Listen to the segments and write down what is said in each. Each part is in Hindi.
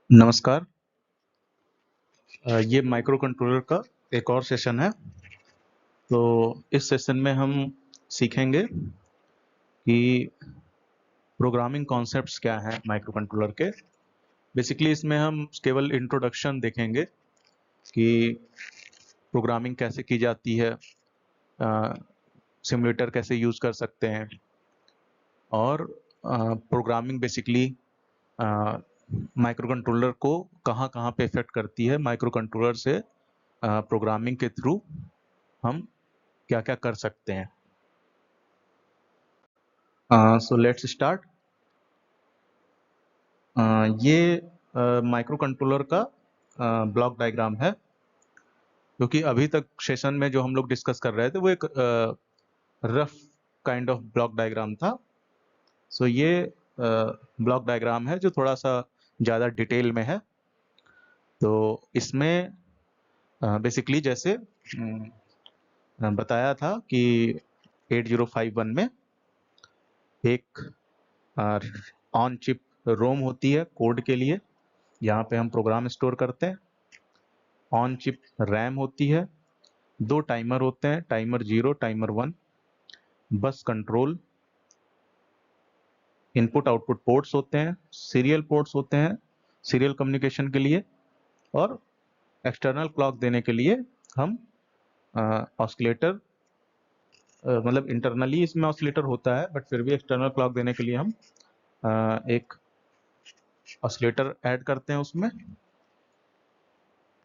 नमस्कार। ये माइक्रो कंट्रोलर का एक और सेशन है। तो इस सेशन में हम सीखेंगे कि प्रोग्रामिंग कॉन्सेप्ट्स क्या हैं माइक्रो कंट्रोलर के। बेसिकली इसमें हम केवल इंट्रोडक्शन देखेंगे कि प्रोग्रामिंग कैसे की जाती है, सिमुलेटर कैसे यूज़ कर सकते हैं, और प्रोग्रामिंग बेसिकली माइक्रो कंट्रोलर को कहाँ कहाँ पे इफेक्ट करती है। माइक्रो कंट्रोलर से प्रोग्रामिंग के थ्रू हम क्या क्या कर सकते हैं। So let's start. ये माइक्रो कंट्रोलर का ब्लॉक डायग्राम है, क्योंकि अभी तक सेशन में जो हम लोग डिस्कस कर रहे थे वो एक rough kind of block diagram था। सो ये ब्लॉक डायग्राम है जो थोड़ा सा ज़्यादा डिटेल में है। तो इसमें बेसिकली जैसे बताया था कि 8051 में एक ऑन चिप रोम होती है कोड के लिए, यहाँ पे हम प्रोग्राम स्टोर करते हैं। ऑन चिप रैम होती है, दो टाइमर होते हैं, टाइमर 0, टाइमर 1, बस कंट्रोल, इनपुट आउटपुट पोर्ट्स होते हैं, सीरियल पोर्ट्स होते हैं सीरियल कम्युनिकेशन के लिए, और एक्सटर्नल क्लॉक देने के लिए हम ऑसिलेटर, मतलब इंटरनली इसमें ऑसिलेटर होता है बट फिर भी एक्सटर्नल क्लॉक देने के लिए हम एक ऑसिलेटर ऐड करते हैं उसमें।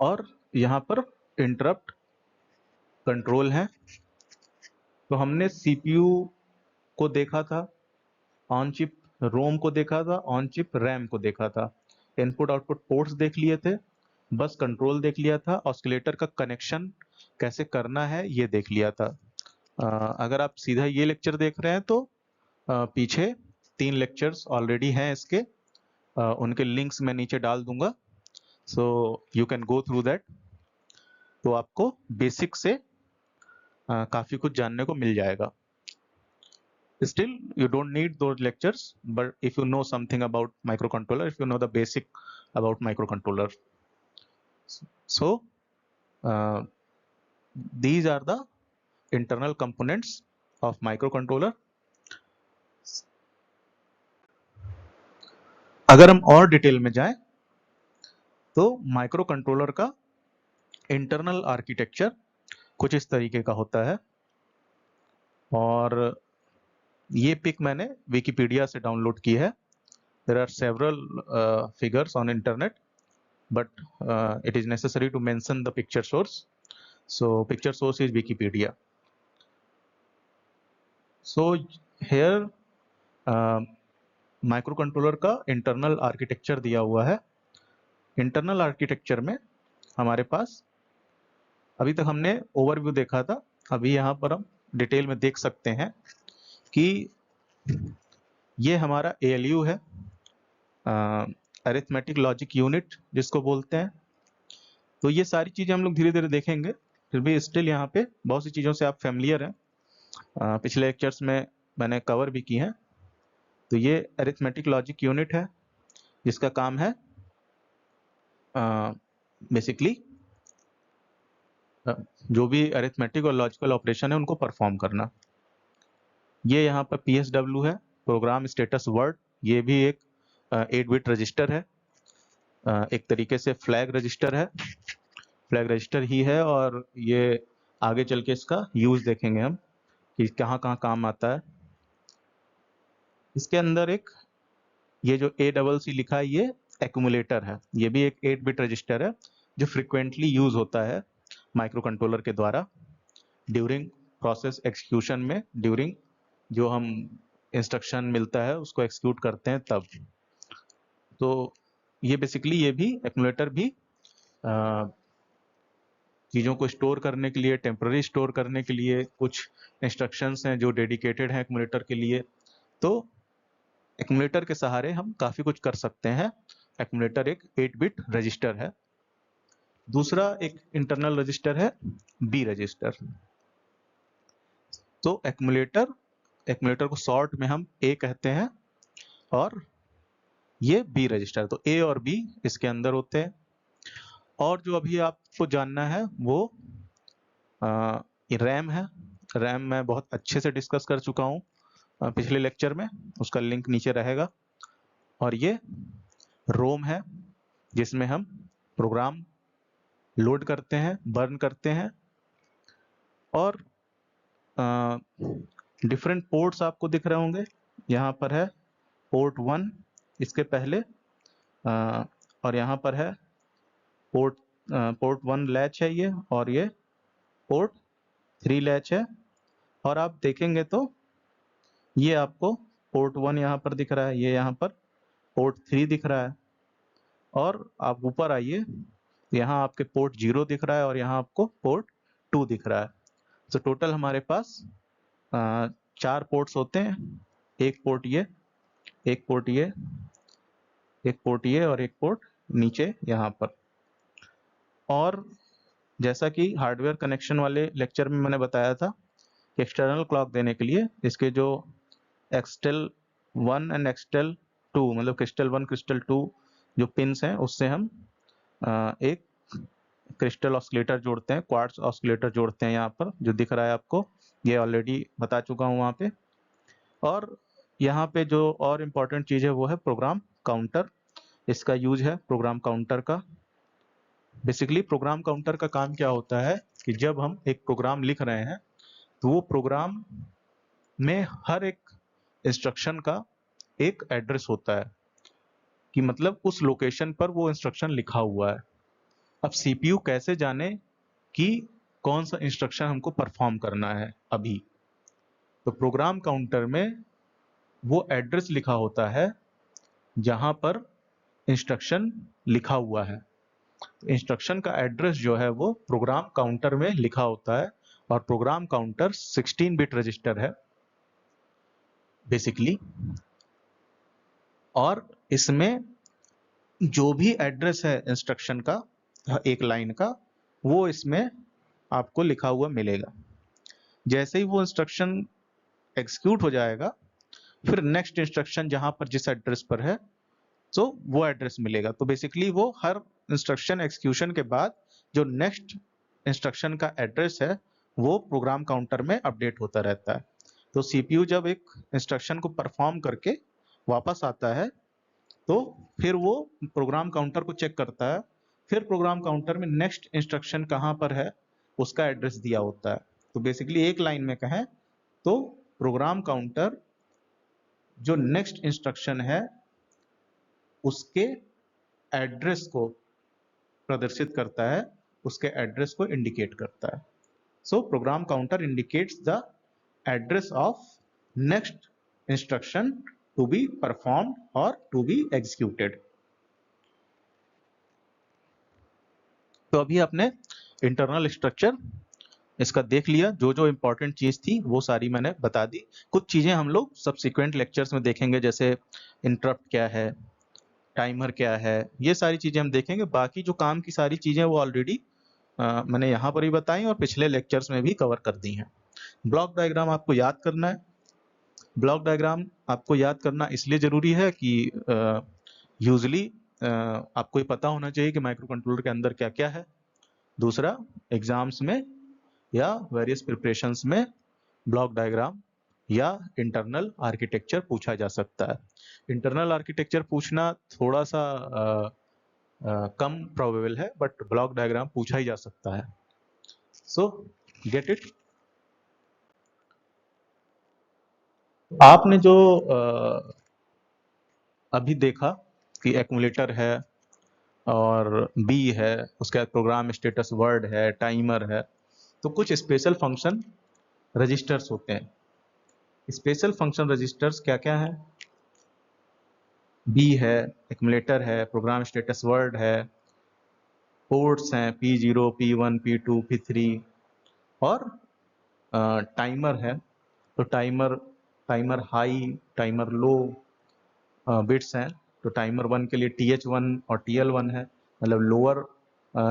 और यहाँ पर इंटरप्ट कंट्रोल है। तो हमने सीपीयू को देखा था, ऑन चिप रोम को देखा था, ऑन चिप रैम को देखा था, इनपुट आउटपुट पोर्ट्स देख लिए थे, बस कंट्रोल देख लिया था, ऑसिलेटर का कनेक्शन कैसे करना है ये देख लिया था। अगर आप सीधा ये लेक्चर देख रहे हैं तो पीछे 3 लेक्चर्स ऑलरेडी हैं इसके, उनके लिंक्स मैं नीचे डाल दूंगा, so you can go through that. तो आपको बेसिक से काफी कुछ जानने को मिल जाएगा। Still, you don't need those lectures, but if you know something about microcontroller, if you know the basic about microcontroller, so uh, these are the internal components of microcontroller. अगर हम और डिटेल में जाएं तो माइक्रो कंट्रोलर का इंटरनल आर्किटेक्चर कुछ इस तरीके का होता है, और ये पिक मैंने विकिपीडिया से डाउनलोड की है। There are several figures on internet, but it is necessary to mention the picture source. So picture source is Wikipedia. So here microcontroller का इंटरनल आर्किटेक्चर दिया हुआ है। इंटरनल आर्किटेक्चर में हमारे पास अभी तक हमने ओवरव्यू देखा था, अभी यहाँ पर हम डिटेल में देख सकते हैं कि ये हमारा ALU है, अरिथमेटिक लॉजिक यूनिट जिसको बोलते हैं। तो ये सारी चीजें हम लोग धीरे धीरे देखेंगे, फिर भी स्टिल यहाँ पे बहुत सी चीजों से आप फैमिलियर हैं, पिछले लेक्चर्स में मैंने कवर भी की हैं। तो ये अरिथमेटिक लॉजिक यूनिट है जिसका काम है बेसिकली जो भी अरिथमेटिक और लॉजिकल ऑपरेशन है उनको परफॉर्म करना। ये यहाँ पर PSW है, प्रोग्राम स्टेटस वर्ड। ये भी एक 8 बिट रजिस्टर है, एक तरीके से फ्लैग रजिस्टर है, फ्लैग रजिस्टर ही है, और ये आगे चल के इसका यूज देखेंगे हम कि कहाँ कहाँ काम आता है। इसके अंदर एक ये जो ACC लिखा है ये एक्यूमुलेटर है, ये भी एक 8 बिट रजिस्टर है जो फ्रिक्वेंटली यूज होता है माइक्रो कंट्रोलर के द्वारा ड्यूरिंग प्रोसेस एक्सिक्यूशन में, ड्यूरिंग जो हम इंस्ट्रक्शन मिलता है उसको एक्सिक्यूट करते हैं तब। तो ये बेसिकली ये भी एक्यूमुलेटर भी चीज़ों को स्टोर करने के लिए, टेम्पररी स्टोर करने के लिए कुछ इंस्ट्रक्शंस हैं जो डेडिकेटेड हैं एक्यूमुलेटर के लिए। तो एक्यूमुलेटर के सहारे हम काफ़ी कुछ कर सकते हैं। एक्यूमुलेटर एक 8 बिट रजिस्टर है। दूसरा एक इंटरनल रजिस्टर है बी रजिस्टर। तो एक्यूमुलेटर को शॉर्ट में हम ए कहते हैं, और ये बी रजिस्टर, तो ए और बी इसके अंदर होते हैं। और जो अभी आपको जानना है वो रैम है। रैम मैं बहुत अच्छे से डिस्कस कर चुका हूँ पिछले लेक्चर में, उसका लिंक नीचे रहेगा। और ये रोम है जिसमें हम प्रोग्राम लोड करते हैं, बर्न करते हैं। और डिफरेंट पोर्ट्स आपको दिख रहे होंगे, यहाँ पर है पोर्ट 1 इसके पहले, और यहाँ पर है पोर्ट 1 लैच है ये, और ये पोर्ट 3 लैच है। और आप देखेंगे तो ये आपको पोर्ट 1 यहाँ पर दिख रहा है, ये यहाँ पर पोर्ट 3 दिख रहा है। और आप ऊपर आइए, यहाँ आपके पोर्ट 0 दिख रहा है और यहाँ आपको पोर्ट 2 दिख रहा है। तो टोटल हमारे पास 4 पोर्ट्स होते हैं, एक पोर्ट ये, एक पोर्ट ये, एक पोर्ट ये, और एक पोर्ट नीचे यहाँ पर। और जैसा कि हार्डवेयर कनेक्शन वाले लेक्चर में मैंने बताया था कि एक्सटर्नल क्लॉक देने के लिए इसके जो एक्सटेल 1 एंड एक्सटेल 2, मतलब क्रिस्टल 1 क्रिस्टल 2 जो पिन्स हैं, उससे हम एक क्रिस्टल ऑस्किलेटर जोड़ते हैं, क्वार्ट्ज ऑस्किलेटर जोड़ते हैं। यहाँ पर जो दिख रहा है आपको, ये ऑलरेडी बता चुका हूँ वहाँ पे। और यहाँ पे जो और इम्पोर्टेंट चीज़ है वो है प्रोग्राम काउंटर। इसका यूज है प्रोग्राम काउंटर का। बेसिकली प्रोग्राम काउंटर का काम क्या होता है कि जब हम एक प्रोग्राम लिख रहे हैं तो वो प्रोग्राम में हर एक इंस्ट्रक्शन का एक एड्रेस होता है, कि मतलब उस लोकेशन पर वो इंस्ट्रक्शन लिखा हुआ है। अब सीपीयू कैसे जाने कि कौन सा इंस्ट्रक्शन हमको परफॉर्म करना है अभी? तो प्रोग्राम काउंटर में वो एड्रेस लिखा होता है जहां पर इंस्ट्रक्शन लिखा हुआ है। इंस्ट्रक्शन का एड्रेस जो है वो प्रोग्राम काउंटर में लिखा होता है, और प्रोग्राम काउंटर 16 बिट रजिस्टर है बेसिकली। और इसमें जो भी एड्रेस है इंस्ट्रक्शन का, एक लाइन का, वो इसमें आपको लिखा हुआ मिलेगा। जैसे ही वो इंस्ट्रक्शन एग्जीक्यूट हो जाएगा, फिर नेक्स्ट इंस्ट्रक्शन जहां पर जिस एड्रेस पर है, तो वो एड्रेस मिलेगा। तो बेसिकली वो हर इंस्ट्रक्शन एग्जीक्यूशन के बाद जो नेक्स्ट इंस्ट्रक्शन का एड्रेस है वो प्रोग्राम काउंटर में अपडेट होता रहता है। तो सीपीयू जब एक इंस्ट्रक्शन को परफॉर्म करके वापस आता है तो फिर वो प्रोग्राम काउंटर को चेक करता है, फिर प्रोग्राम काउंटर में नेक्स्ट इंस्ट्रक्शन कहाँ पर है उसका एड्रेस दिया होता है। तो बेसिकली एक लाइन में कहें तो प्रोग्राम काउंटर जो नेक्स्ट इंस्ट्रक्शन है उसके एड्रेस को प्रदर्शित करता है, उसके एड्रेस को इंडिकेट करता है। So program counter indicates the address of next instruction to be performed और टू बी एग्जीक्यूटेड। तो अभी आपने इंटरनल स्ट्रक्चर इसका देख लिया, जो जो इंपॉर्टेंट चीज थी वो सारी मैंने बता दी। कुछ चीजें हम लोग सब्सिक्वेंट लेक्चर्स में देखेंगे, जैसे इंटरप्ट क्या है, टाइमर क्या है, ये सारी चीजें हम देखेंगे। बाकी जो काम की सारी चीजें वो ऑलरेडी मैंने यहाँ पर ही बताई और पिछले लेक्चर्स में भी कवर कर दी हैं। ब्लॉक डायग्राम आपको याद करना है। ब्लॉक डायग्राम आपको याद करना इसलिए जरूरी है कि यूजली आपको ये पता होना चाहिए कि माइक्रो कंट्रोलर के अंदर क्या क्या है। दूसरा, एग्जाम्स में या वेरियस प्रिपरेशंस में ब्लॉक डायग्राम या इंटरनल आर्किटेक्चर पूछा जा सकता है। इंटरनल आर्किटेक्चर पूछना थोड़ा सा कम प्रोबेबल है, बट ब्लॉक डायग्राम पूछा ही जा सकता है। सो गेट इट। आपने जो अभी देखा कि एक्यूमुलेटर है और बी है, उसके बाद प्रोग्राम स्टेटस वर्ड है, टाइमर है, तो कुछ स्पेशल फंक्शन रजिस्टर्स होते हैं। स्पेशल फंक्शन रजिस्टर्स क्या क्या है? बी है, एक्यूमुलेटर है, प्रोग्राम स्टेटस वर्ड है, पोर्ट्स हैं P0, P1, P2, P3, और टाइमर है। तो टाइमर हाई, टाइमर लो बिट्स हैं। तो टाइमर 1 के लिए TH1 और TL1 है, मतलब लोअर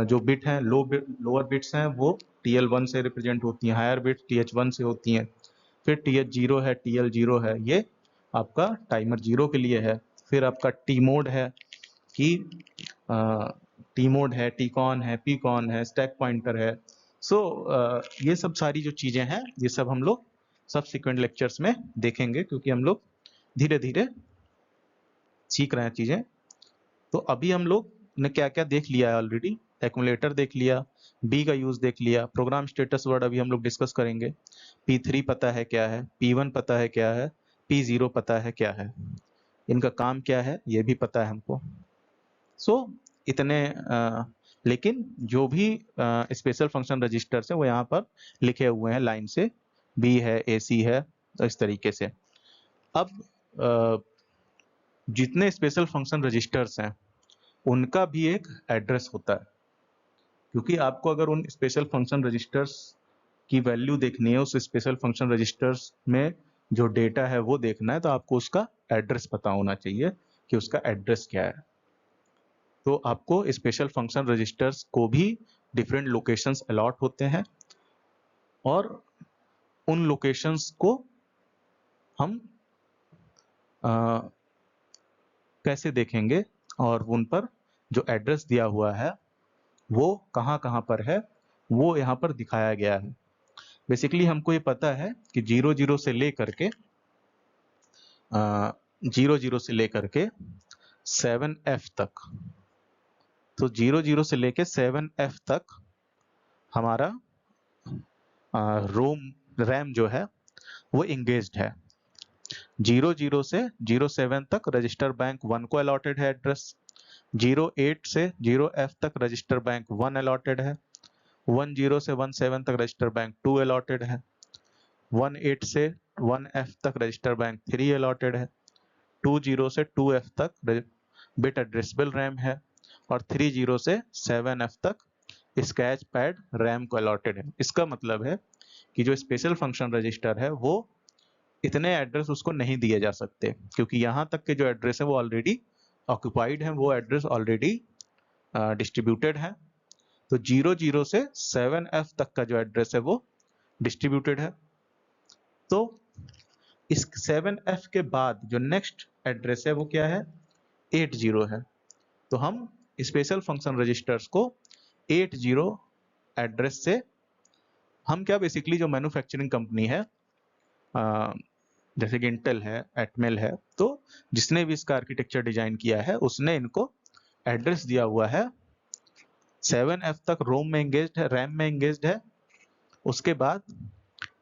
जो बिट हैं, लोअर बिट्स हैं वो TL1 से रिप्रेजेंट होती हैं, हायर बिट्स TH1 से होती हैं। फिर TH0 है, TL0 है, ये आपका टाइमर 0 के लिए है। फिर आपका टी मोड है कि टी मोड है, टी कॉन है, पी कॉन है, स्टैक पॉइंटर है। सो ये सब सारी जो चीजें हैं ये सब हम लोग सबसिक्वेंट लेक्चर्स में देखेंगे, क्योंकि हम लोग धीरे धीरे सीख रहे हैं चीजें। तो अभी हम लोग ने क्या क्या देख लिया है ऑलरेडी। एक्यूमुलेटर देख लिया, बी का यूज देख लिया, प्रोग्राम स्टेटस वर्ड अभी हम लोग डिस्कस करेंगे, P3 पता है क्या है, P1 पता है क्या है, P0 पता है क्या है, इनका काम क्या है ये भी पता है हमको। सो इतने लेकिन जो भी स्पेशल फंक्शन रजिस्टर्स है वो यहाँ पर लिखे हुए हैं लाइन से, बी है, AC है, तो इस तरीके से। अब जितने स्पेशल फंक्शन रजिस्टर्स हैं उनका भी एक एड्रेस होता है, क्योंकि आपको अगर उन स्पेशल फंक्शन रजिस्टर्स की वैल्यू देखनी है, उस स्पेशल फंक्शन रजिस्टर्स में जो डेटा है वो देखना है, तो आपको उसका एड्रेस पता होना चाहिए कि उसका एड्रेस क्या है। तो आपको स्पेशल फंक्शन रजिस्टर्स को भी डिफरेंट लोकेशंस अलॉट होते हैं, और उन लोकेशंस को हम कैसे देखेंगे, और उन पर जो एड्रेस दिया हुआ है वो कहाँ कहाँ पर है वो यहाँ पर दिखाया गया है। बेसिकली हमको ये पता है कि 00 से लेकर के 00 से लेकर के 7F तक, तो 00 से लेके 7F तक हमारा रैम जो है वो इंगेज्ड है। 00 से 07 तक रजिस्टर बैंक 1 को अलॉटेड है एड्रेस, 08 से 0F तक रजिस्टर बैंक 1 अलॉटेड है, 10 से 17 तक रजिस्टर बैंक 2 अलॉटेड है, 18 से 1F तक रजिस्टर बैंक 3 अलॉटेड है, 20 से 2F तक बिट एड्रेसेबल रैम है, और 30 से 7F तक स्केच पैड रैम को अलॉटेड है। इसका मतलब है कि जो स्पेशल फंक्शन रजिस्टर है वो इतने एड्रेस उसको नहीं दिए जा सकते, क्योंकि यहाँ तक के जो एड्रेस है वो ऑलरेडी ऑक्यूपाइड है, वो एड्रेस ऑलरेडी डिस्ट्रीब्यूटेड है। तो 00 से 7F तक का जो एड्रेस है वो डिस्ट्रीब्यूटेड है। तो इस 7F के बाद जो नेक्स्ट एड्रेस है वो क्या है, 80 है। तो हम स्पेशल फंक्शन रजिस्टर्स को 80 एड्रेस से, हम क्या बेसिकली जो मैन्युफैक्चरिंग कंपनी है जैसे कि इंटेल है, एटमेल है, तो जिसने भी इसका आर्किटेक्चर डिजाइन किया है उसने इनको एड्रेस दिया हुआ है 7F तक रोम में एंगेज्ड है, रैम में एंगेज्ड है। उसके बाद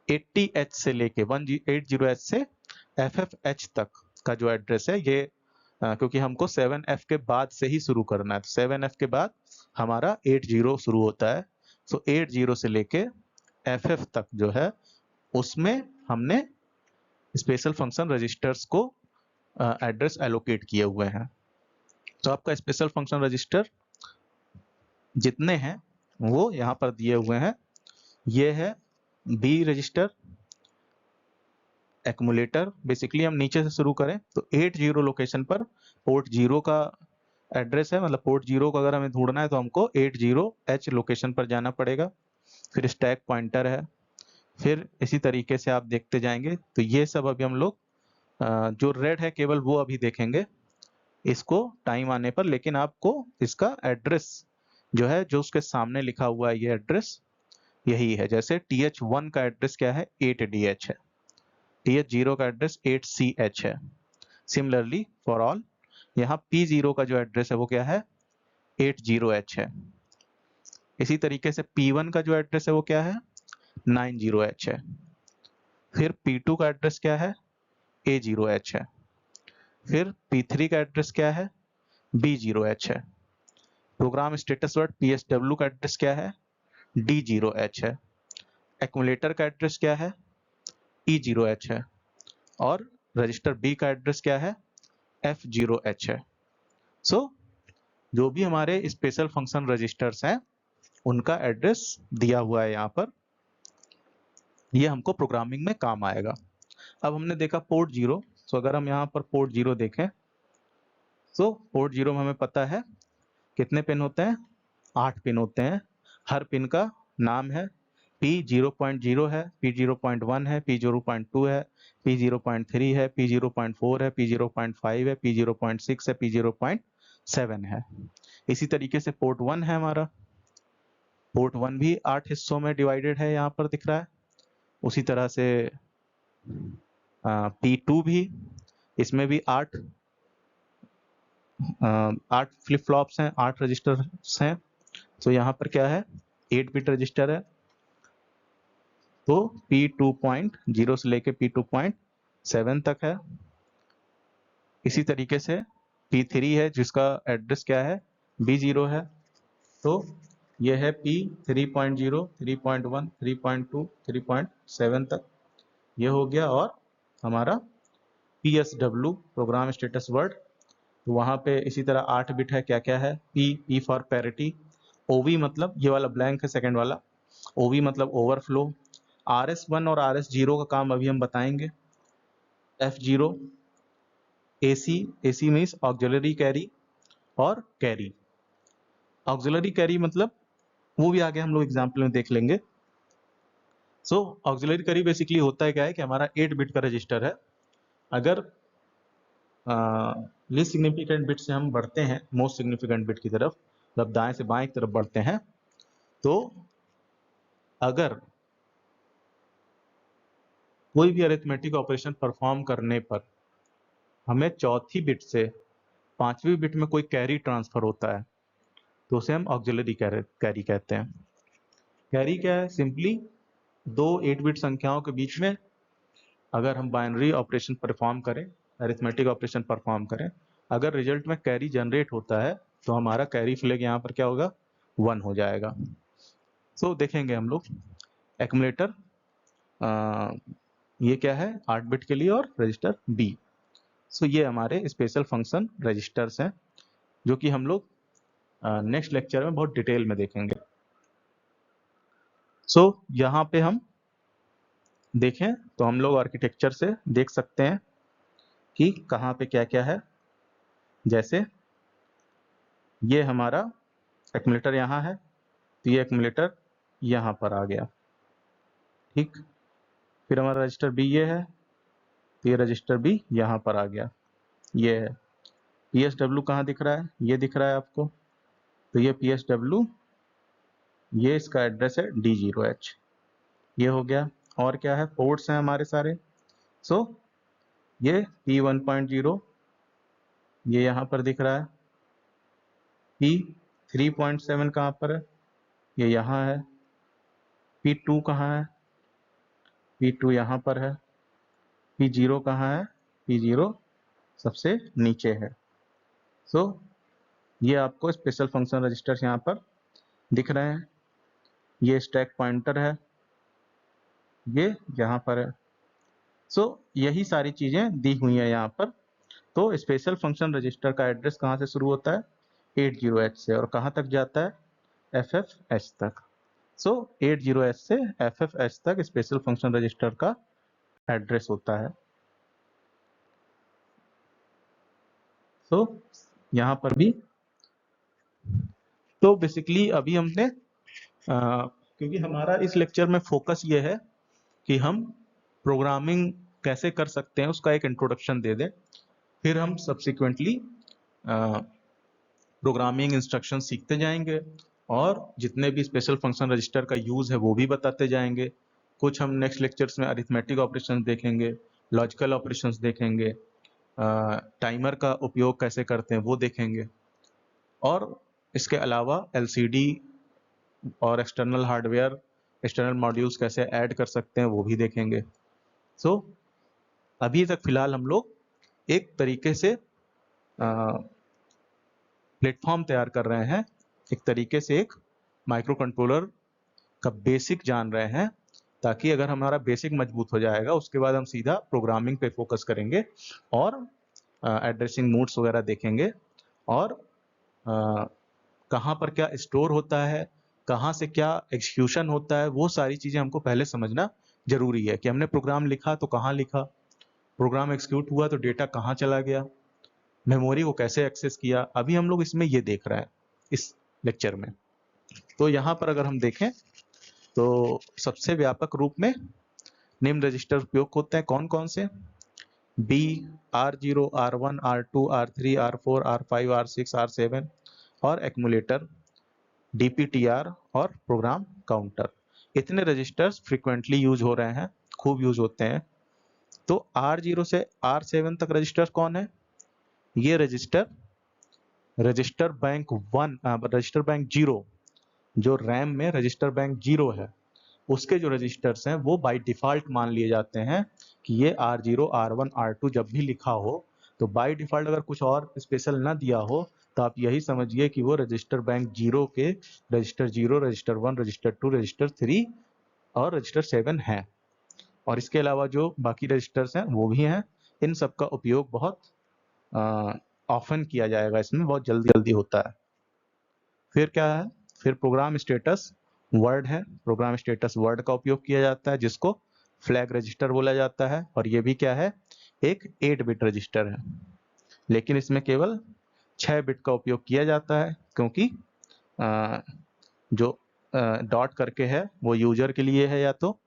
80H से लेके 180H से FFH तक का जो एड्रेस है ये क्योंकि हमको 7F के बाद से ही शुरू करना है, तो 7F के बाद हमारा 80 शुरू होता है। सो 80 से लेके FF तक जो है उसमें हमने स्पेशल फंक्शन रजिस्टर्स को एड्रेस एलोकेट किए हुए हैं। तो आपका स्पेशल फंक्शन रजिस्टर जितने हैं वो यहाँ पर दिए हुए हैं। ये है बी रजिस्टर, एक्यूमुलेटर। बेसिकली हम नीचे से शुरू करें तो 80 लोकेशन पर पोर्ट 0 का एड्रेस है, मतलब पोर्ट 0 को अगर हमें ढूंढना है तो हमको 80H लोकेशन पर जाना पड़ेगा। फिर स्टैक पॉइंटर है, फिर इसी तरीके से आप देखते जाएंगे। तो ये सब अभी हम लोग जो रेड है केवल वो अभी देखेंगे इसको टाइम आने पर, लेकिन आपको इसका एड्रेस जो है, जो उसके सामने लिखा हुआ है ये एड्रेस यही है। जैसे TH1 का एड्रेस क्या है, 8DH है, TH0 का एड्रेस 8CH है। सिमिलरली फॉर ऑल, यहाँ P0 का जो एड्रेस है वो क्या है, 80H है। इसी तरीके से P1 का जो एड्रेस है वो क्या है, 90H है। फिर P2 का एड्रेस क्या है, A0H है। फिर P3 का एड्रेस क्या है, B0H है। प्रोग्राम स्टेटस वर्ड PSW का एड्रेस क्या है, D0H है। एक्यूमुलेटर का एड्रेस क्या है, E0H है। और रजिस्टर B का एड्रेस क्या है, F0H है। सो जो भी हमारे स्पेशल फंक्शन रजिस्टर्स हैं उनका एड्रेस दिया हुआ है यहाँ पर, ये हमको प्रोग्रामिंग में काम आएगा। अब हमने देखा पोर्ट 0, तो अगर हम यहाँ पर पोर्ट 0 देखें तो पोर्ट 0 में हमें पता है कितने पिन होते हैं, 8 पिन होते हैं। हर पिन का नाम है, P 0.0 है, P 0.1 है, P 0.2 है, P 0.3 है, P 0.4 है, P 0.5 है, P 0.6 है, P 0.7 है। इसी तरीके से पोर्ट 1 है हमारा, पोर्ट 1 भी 8 हिस्सों में डिवाइडेड है, यहाँ पर दिख रहा है। उसी तरह से P2 भी, इसमें भी 8 फ्लिप फ्लॉप्स हैं, 8 रजिस्टर्स हैं। तो यहाँ पर क्या है, 8 बिट रजिस्टर है। तो P2.0 से लेके P2.7 तक है। इसी तरीके से P3 है जिसका एड्रेस क्या है, B0 है। तो यह है P3.0, 3.1, 3.2, 3.7 तक ये हो गया। और हमारा PSW प्रोग्राम स्टेटस वर्ड, तो वहाँ पे इसी तरह 8 बिट है। क्या क्या है, P फॉर पैरिटी, OV मतलब ये वाला ब्लैंक है सेकंड वाला, OV मतलब ओवरफ्लो। RS1 और RS0 का काम अभी हम बताएंगे। F0 AC means auxiliary carry और कैरी। ऑक्सिलरी कैरी मतलब वो भी आगे हम लोग एग्जाम्पल में देख लेंगे। सो ऑक्सिलरी कैरी बेसिकली होता है क्या है कि हमारा 8 बिट का रजिस्टर है। अगर लीस्ट सिग्निफिकेंट बिट से हम बढ़ते हैं मोस्ट सिग्निफिकेंट बिट की तरफ, जब दाएं से बाएं की तरफ बढ़ते हैं, तो अगर कोई भी अरिथमेटिक ऑपरेशन परफॉर्म करने पर हमें चौथी बिट से पांचवी बिट में कोई कैरी ट्रांसफर होता है, तो उसे हम ऑक्सिलरी कैरी कहते हैं। कैरी क्या है, सिंपली दो 8 बिट संख्याओं के बीच में अगर हम बाइनरी ऑपरेशन परफॉर्म करें, अरिथमेटिक ऑपरेशन परफॉर्म करें, अगर रिजल्ट में कैरी जनरेट होता है तो हमारा कैरी फ्लैग यहाँ पर क्या होगा, 1 हो जाएगा। सो देखेंगे हम लोग एक्यूमुलेटर, ये क्या है 8 बिट के लिए, और रजिस्टर B। सो ये हमारे स्पेशल फंक्शन रजिस्टर्स हैं जो कि हम लोग नेक्स्ट लेक्चर में बहुत डिटेल में देखेंगे। सो यहाँ पे हम देखें तो हम लोग आर्किटेक्चर से देख सकते हैं कि कहाँ पे क्या क्या है। जैसे ये हमारा एक्यूमुलेटर यहाँ है, तो ये एक्यूमुलेटर यहाँ पर आ गया, ठीक। फिर हमारा रजिस्टर B ये है, तो ये रजिस्टर B यहाँ पर आ गया, ये है। PSW कहाँ दिख रहा है, ये दिख रहा है आपको, तो ये PSW, ये इसका एड्रेस है D0H, ये हो गया। और क्या है, पोर्ट्स हैं हमारे सारे। सो ये P1.0 ये यहाँ पर दिख रहा है, P3.7 कहाँ पर है, ये यहाँ है। P2 कहाँ है, P2 यहाँ पर है। P0 कहाँ है, P0 सबसे नीचे है। सो ये आपको स्पेशल फंक्शन रजिस्टर्स यहाँ पर दिख रहे हैं। ये स्टैक पॉइंटर है, ये यहाँ पर है। सो यही सारी चीजें दी हुई है यहाँ पर। तो स्पेशल फंक्शन रजिस्टर का एड्रेस कहाँ से शुरू होता है, 80H से, और कहाँ तक जाता है, FFH तक। सो 80H से FFH तक स्पेशल फंक्शन रजिस्टर का एड्रेस होता है। सो यहाँ पर भी तो बेसिकली अभी हमने क्योंकि हमारा इस लेक्चर में फोकस ये है कि हम प्रोग्रामिंग कैसे कर सकते हैं उसका एक इंट्रोडक्शन दे दें, फिर हम सब्सिक्वेंटली प्रोग्रामिंग इंस्ट्रक्शन सीखते जाएंगे और जितने भी स्पेशल फंक्शन रजिस्टर का यूज है वो भी बताते जाएंगे। कुछ हम नेक्स्ट लेक्चर्स में अरिथमेटिक ऑपरेशंस देखेंगे, लॉजिकल ऑपरेशंस देखेंगे, टाइमर का उपयोग कैसे करते हैं वो देखेंगे, और इसके अलावा LCD और एक्सटर्नल हार्डवेयर, एक्सटर्नल मॉड्यूल्स कैसे ऐड कर सकते हैं वो भी देखेंगे। सो अभी तक फिलहाल हम लोग एक तरीके से प्लेटफॉर्म तैयार कर रहे हैं, एक तरीके से एक माइक्रो कंट्रोलर का बेसिक जान रहे हैं, ताकि अगर हमारा बेसिक मजबूत हो जाएगा उसके बाद हम सीधा प्रोग्रामिंग पे फोकस करेंगे और एड्रेसिंग मोड्स वगैरह देखेंगे, और कहाँ पर क्या स्टोर होता है, कहाँ से क्या एग्जीक्यूशन होता है, वो सारी चीजें हमको पहले समझना जरूरी है कि हमने प्रोग्राम लिखा तो कहाँ लिखा, प्रोग्राम एग्जीक्यूट हुआ तो डेटा कहाँ चला गया, मेमोरी को कैसे एक्सेस किया। अभी हम लोग इसमें ये देख रहे हैं इस लेक्चर में। तो यहाँ पर अगर हम देखें तो सबसे व्यापक रूप में निम्न रजिस्टर उपयोग होते हैं, कौन कौन से? B, R0, R1, R2, R3, R4, R5, R6, R7 और एक्यूमुलेटर, DPTR और प्रोग्राम काउंटर। इतने रजिस्टर्स फ्रीक्वेंटली यूज हो रहे हैं, खूब यूज होते हैं। तो R0 से R7 तक रजिस्टर कौन है? ये रजिस्टर बैंक 1, रजिस्टर बैंक 0, जो रैम में रजिस्टर बैंक 0 है, उसके जो रजिस्टर्स हैं वो बाय डिफॉल्ट मान लिए जाते हैं कि ये R0, R1, R2 जब भी लिखा हो तो बाय डिफॉल्ट अगर कुछ और स्पेशल ना दिया हो तो आप यही समझिए कि वो रजिस्टर बैंक 0 के रजिस्टर 0, रजिस्टर 1, रजिस्टर 2, रजिस्टर 3 और रजिस्टर 7 हैं। और इसके अलावा जो बाकी रजिस्टर्स हैं वो भी हैं। इन सब का उपयोग बहुत ऑफन किया जाएगा, इसमें बहुत जल्दी जल्दी होता है। फिर क्या है? फिर प्रोग्राम स्टेटस वर्ड है। प्रोग्राम स्टेटस वर्ड का उपयोग किया जाता है, जिसको फ्लैग रजिस्टर बोला जाता है। और ये भी क्या है? एक 8 बिट रजिस्टर है, लेकिन इसमें केवल 6 बिट का उपयोग किया जाता है, क्योंकि जो डॉट करके है वो यूजर के लिए है या तो,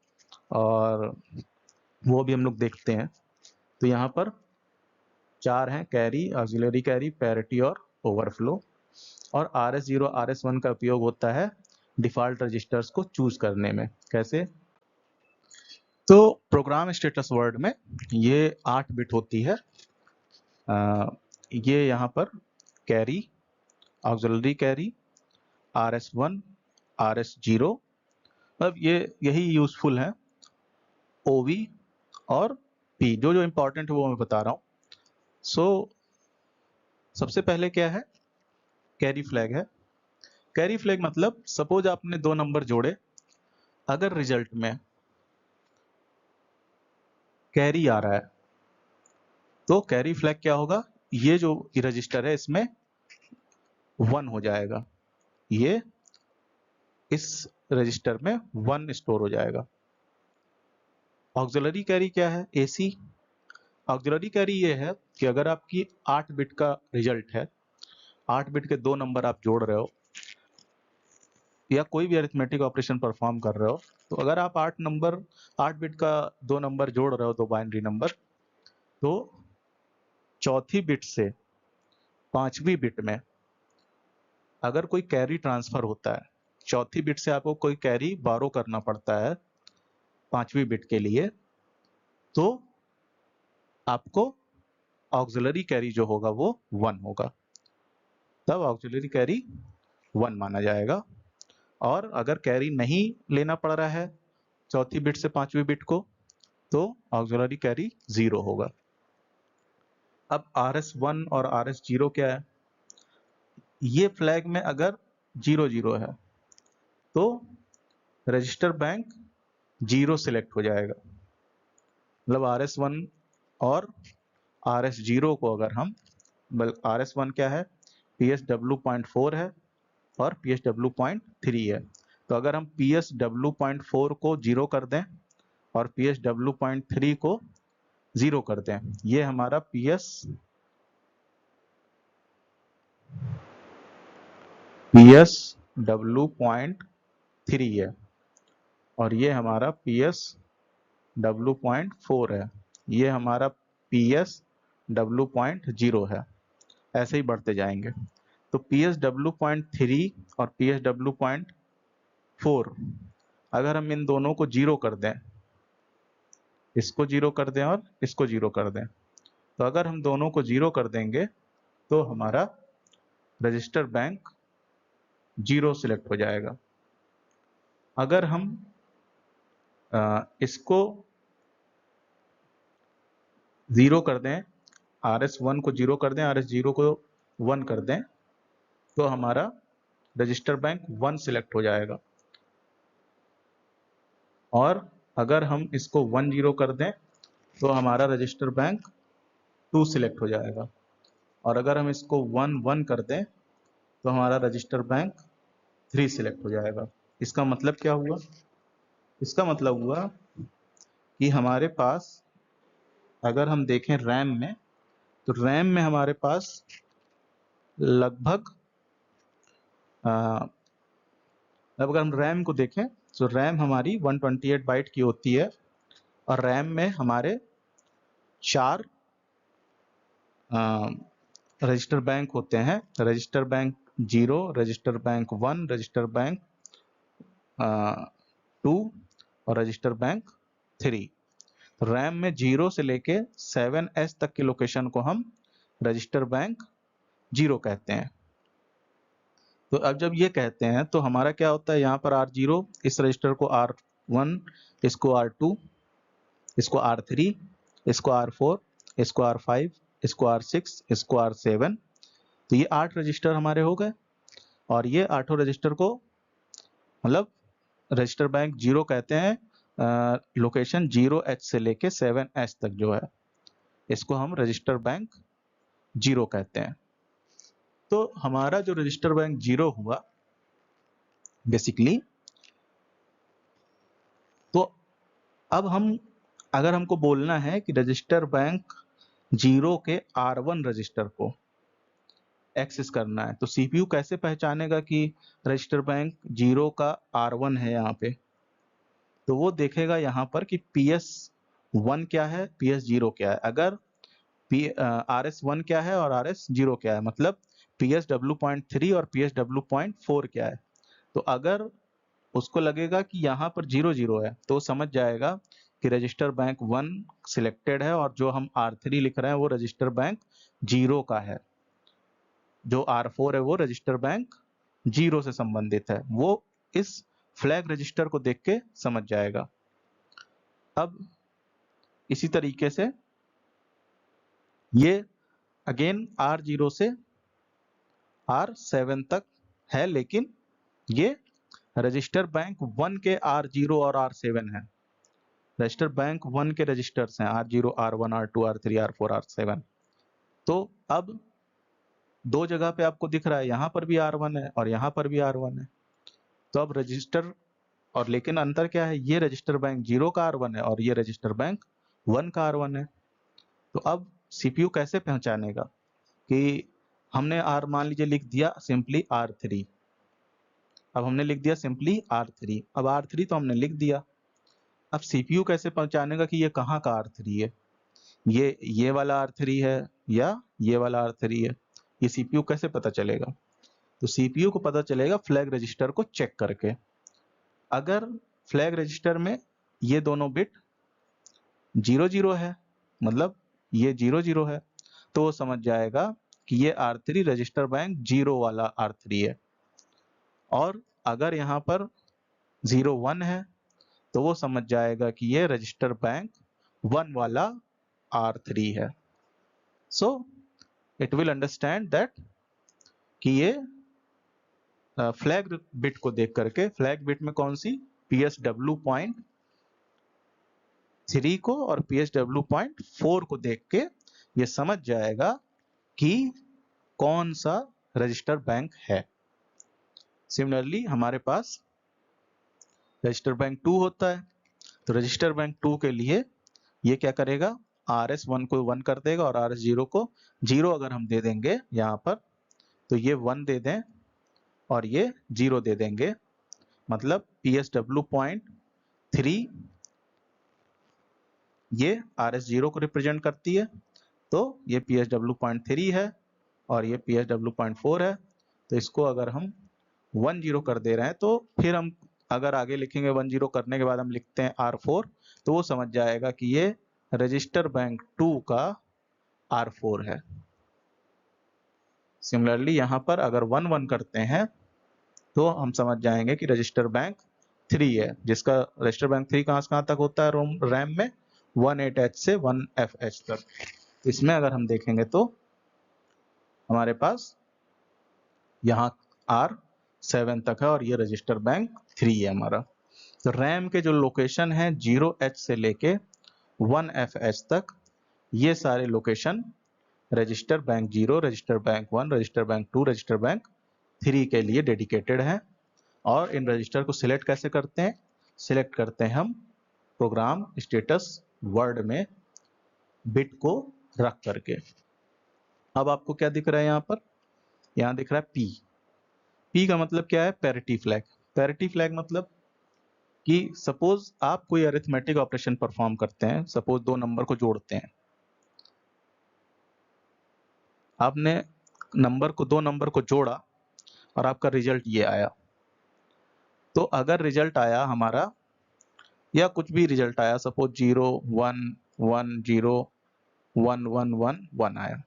और वो भी हम लोग देखते हैं। तो यहाँ पर 4 हैं, कैरी, ऑक्सिलरी कैरी, पैरिटी और ओवरफ्लो। और RS0, RS1 का उपयोग होता है डिफॉल्ट रजिस्टर्स को चूज करने में। कैसे? तो प्रोग्राम स्टेटस वर्ड में ये 8 बिट होती है। ये यहाँ पर carry, auxiliary carry, RS1, RS0, अब ये यही यूजफुल है। OV और P, जो जो इंपॉर्टेंट है वो मैं बता रहा हूँ। सो सबसे पहले क्या है? कैरी फ्लैग है। कैरी फ्लैग मतलब सपोज आपने 2 नंबर जोड़े, अगर रिजल्ट में कैरी आ रहा है तो कैरी फ्लैग क्या होगा? ये जो रजिस्टर है इसमें 1 हो जाएगा, ये इस रजिस्टर में 1 स्टोर हो जाएगा। ऑक्सिलरी कैरी क्या है? AC। ऑक्सिलरी कैरी ये है कि अगर आपकी 8 बिट का रिजल्ट है, 8 बिट के 2 नंबर आप जोड़ रहे हो या कोई भी अरिथमेटिक ऑपरेशन परफॉर्म कर रहे हो, तो अगर आप 8 बिट का 2 नंबर जोड़ रहे हो, 2 बाइनरी नंबर, तो चौथी बिट से 5वीं बिट में अगर कोई कैरी ट्रांसफर होता है, चौथी बिट से आपको कोई कैरी बारो करना पड़ता है 5वीं बिट के लिए, तो आपको ऑक्सिलरी कैरी जो होगा वो 1 होगा, तब ऑक्सिलरी कैरी 1 माना जाएगा। और अगर कैरी नहीं लेना पड़ रहा है चौथी बिट से 5वीं बिट को, तो ऑक्सिलरी कैरी 0 होगा। अब RS1 और RS0 क्या है? ये फ्लैग में अगर 0 है तो रजिस्टर बैंक 0 सिलेक्ट हो जाएगा। मतलब RS1 और RS0 को अगर हम, RS1 क्या है? PSW.4 है और PSW.3 है। तो अगर हम PSW.4 को 0 कर दें और PSW.3 को 0 कर दें, ये हमारा PSW.3 है और ये हमारा PSW.4 है, ये हमारा PSW.0 है। ऐसे ही बढ़ते जाएंगे। तो PSW.3 और PSW.4 अगर हम इन दोनों को 0 कर दें, इसको 0 कर दें और इसको 0 कर दें, तो अगर हम दोनों को 0 कर देंगे तो हमारा रजिस्टर बैंक 0 सिलेक्ट हो जाएगा। अगर हम इसको 0 कर दें, RS1 को 0 कर दें, RS0 को 1 कर दें, तो हमारा रजिस्टर बैंक 1 सिलेक्ट हो जाएगा। और अगर हम इसको 1 0 कर दें तो हमारा रजिस्टर बैंक 2 सिलेक्ट हो जाएगा। और अगर हम इसको 1 1 कर दें तो हमारा रजिस्टर बैंक 3 सिलेक्ट हो जाएगा। इसका मतलब क्या हुआ? इसका मतलब हुआ कि हमारे पास, अगर हम देखें रैम में, तो रैम में हमारे पास लगभग अब अगर हम रैम को देखें तो रैम हमारी 128 बाइट की होती है और रैम में हमारे 4 रजिस्टर बैंक होते हैं, register bank 0, register bank 1, register bank 2 और रजिस्टर बैंक 3। रैम में 0 से लेके 7S तक की लोकेशन को हम रजिस्टर बैंक 0 कहते हैं। तो अब जब ये कहते हैं तो हमारा क्या होता है, यहाँ पर R0, इस रजिस्टर को R1, इसको R2, इसको R3, इसको R4, इसको R5, इसको R6, इसको R7। तो ये 8 रजिस्टर हमारे हो गए और ये 8 रजिस्टर को मतलब रजिस्टर बैंक 0 कहते हैं। लोकेशन 0H से लेके 7S तक जो है इसको हम रजिस्टर बैंक 0 कहते हैं। तो हमारा जो रजिस्टर बैंक 0 हुआ बेसिकली, तो अब हम अगर हमको बोलना है कि रजिस्टर बैंक 0 के R1 रजिस्टर को एक्सेस करना है तो सीपीयू कैसे पहचानेगा कि रजिस्टर बैंक 0 का R1 है यहाँ पे। तो वो देखेगा यहाँ पर कि PS1 क्या है, PS0 क्या है। अगर RS1 क्या है और RS0 क्या है, मतलब PSW.3 और PSW.4 क्या है। तो अगर उसको लगेगा कि यहाँ पर 0 है तो समझ जाएगा कि रजिस्टर बैंक 1 सिलेक्टेड है और जो हम R3 लिख रहे हैं वो रजिस्टर बैंक 0 का है। जो R4 है वो रजिस्टर बैंक 0 से संबंधित है, वो इस फ्लैग रजिस्टर को देख के समझ जाएगा। अब इसी तरीके से ये अगेन R0 से R7 तक है, लेकिन ये रजिस्टर बैंक 1 के R0 और R7 है। रजिस्टर बैंक 1 के रजिस्टर्स हैं R0, R1, R2, R3, R4, R7। तो अब दो जगह पे आपको दिख रहा है, यहाँ पर भी R1 है और यहाँ पर भी R1 है। तो अब रजिस्टर और लेकिन अंतर क्या है, ये रजिस्टर बैंक 0 का R1 है और ये रजिस्टर बैंक 1 का R1 है। तो अब सीपीयू कैसे पहचानेगा कि हमने R मान लीजिए लिख दिया सिंपली R3। अब हमने लिख दिया सिंपली R3। अब R3 तो हमने लिख दिया। अब सीपीयू कैसे पहचानेगा कि ये कहाँ का R3 है, ये वाला R3 है या ये वाला R3 है। ये सीपीयू कैसे पता चलेगा? तो सीपीयू को पता चलेगा फ्लैग रजिस्टर को चेक करके। अगर फ्लैग रजिस्टर में ये दोनों बिट 0 है, मतलब ये 0 है, तो वो समझ जाएगा कि ये R3 रजिस्टर बैंक 0 वाला R3 है। और अगर यहाँ पर 01 है तो वो समझ जाएगा कि ये रजिस्टर बैंक 1 वाला R3 है। So it will understand that कि ये फ्लैग बिट को देख करके, फ्लैग बिट में कौन सी, PSW.3 को और PSW.4 को देख के ये समझ जाएगा कि कौन सा रजिस्टर बैंक है। सिमिलरली हमारे पास रजिस्टर बैंक 2 होता है, तो रजिस्टर बैंक 2 के लिए ये क्या करेगा, RS1 को 1 कर देगा और RS0 को 0 अगर हम दे देंगे यहाँ पर तो ये 1 दे दें और ये 0 दे देंगे, मतलब PSW.3 ये RS0 को रिप्रेजेंट करती है, तो ये PSW.3 है और ये PSW.4 है। तो इसको अगर हम 10 कर दे रहे हैं तो फिर हम अगर आगे लिखेंगे 10 करने के बाद हम लिखते हैं R4, तो वो समझ जाएगा कि ये रजिस्टर बैंक 2 का R4 है। सिमिलरली यहाँ पर अगर 11 करते हैं तो हम समझ जाएंगे कि रजिस्टर बैंक 3 है, जिसका रजिस्टर बैंक 3 कहाँ से कहाँ तक होता है रैम में, 18H से 1FH तक। इसमें अगर हम देखेंगे तो हमारे पास यहाँ R7 तक है और ये रजिस्टर बैंक 3 है हमारा। तो रैम के जो लोकेशन है 0H से लेके 1FH तक, ये सारे location register bank 0, register bank 1, register bank 2, register bank 3 के लिए डेडिकेटेड है। और इन रजिस्टर को सिलेक्ट कैसे करते हैं, सिलेक्ट करते हैं हम प्रोग्राम स्टेटस वर्ड में बिट को रख करके। अब आपको क्या दिख रहा है यहाँ पर, यहाँ दिख रहा है P का मतलब क्या है, पैरिटी फ्लैग। पैरिटी फ्लैग मतलब कि सपोज आप कोई अरिथमेटिक ऑपरेशन परफॉर्म करते हैं, सपोज दो नंबर को जोड़ते हैं, आपने दो नंबर को जोड़ा और आपका रिजल्ट ये आया। तो अगर रिजल्ट आया हमारा, या कुछ भी रिजल्ट आया, सपोज 0 1 1 0 1 1 1 1 आया।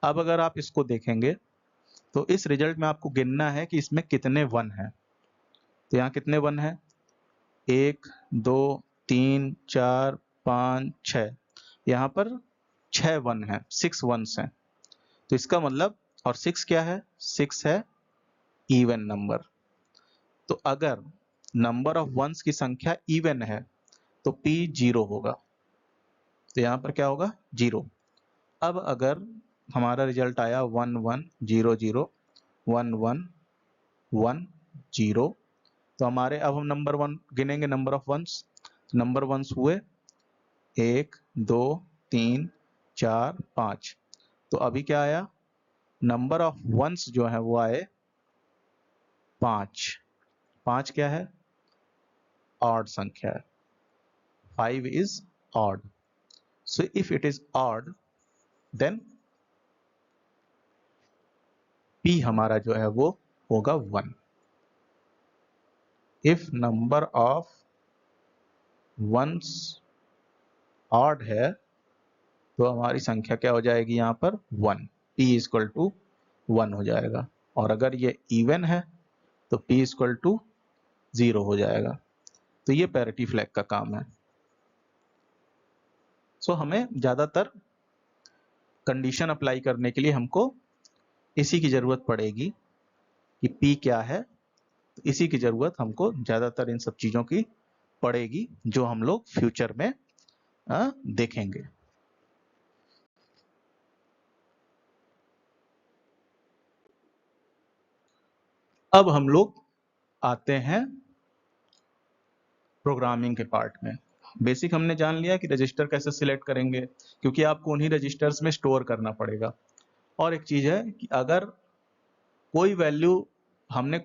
अब अगर आप इसको देखेंगे तो इस रिजल्ट में आपको गिनना है कि इसमें कितने 1 हैं। तो यहाँ कितने 1 हैं? 1 2 3 4 5 6। यहाँ पर 6 1 हैं, 6 1s हैं। तो इसका मतलब, और 6 क्या है? 6 है इवन नंबर। तो अगर नंबर ऑफ वंस की संख्या इवन है तो p 0 होगा। तो यहाँ पर क्या होगा? 0। अब अगर हमारा रिजल्ट आया 1 1 0 0 1 1 1 0, तो हमारे, अब हम नंबर 1 गिनेंगे, number of ones. Number ones हुए 1 2 3 4 5। तो अभी क्या आया? नंबर ऑफ वंस जो है वो आए 5। 5 क्या है? ऑड संख्या है। 5 is odd. So if it is odd, then p हमारा जो है वो होगा 1। If number of ones odd है तो हमारी संख्या क्या हो जाएगी यहाँ पर? 1। p इक्वल टू 1 हो जाएगा। और अगर ये इवन है तो p इक्वल टू 0 हो जाएगा। तो ये पैरिटी फ्लैग का काम है। सो हमें ज्यादातर कंडीशन अप्लाई करने के लिए हमको इसी की जरूरत पड़ेगी कि p क्या है। तो इसी की जरूरत हमको ज्यादातर इन सब चीजों की पड़ेगी जो हम लोग फ्यूचर में देखेंगे। अब हम लोग आते हैं प्रोग्रामिंग के पार्ट में। बेसिक हमने जान लिया कि रजिस्टर कैसे सिलेक्ट करेंगे, क्योंकि आपको उन्हीं रजिस्टर्स में स्टोर करना पड़ेगा। और एक चीज है कि अगर कोई वैल्यू हमने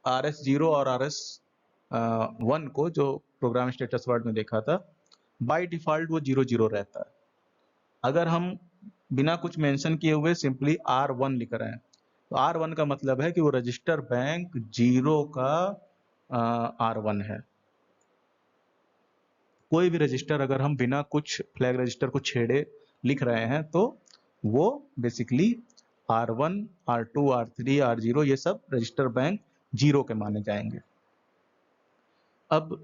RS0 और RS1 को, जो प्रोग्राम स्टेटस वर्ड में देखा था, बाय डिफॉल्ट वो 0 0 रहता है। अगर हम बिना कुछ मेंशन किए हुए सिंपली R1 लिख रहे हैं, तो R1 का मतलब है कि वो रजिस्टर बैंक 0 का R1 है। कोई भी रजिस्टर अगर हम बिना कुछ फ्लैग रजिस्टर को छेड़े लिख रहे हैं तो वो basically R1 R2 R3 R0 ये सब रजिस्टर बैंक 0 के माने जाएंगे। अब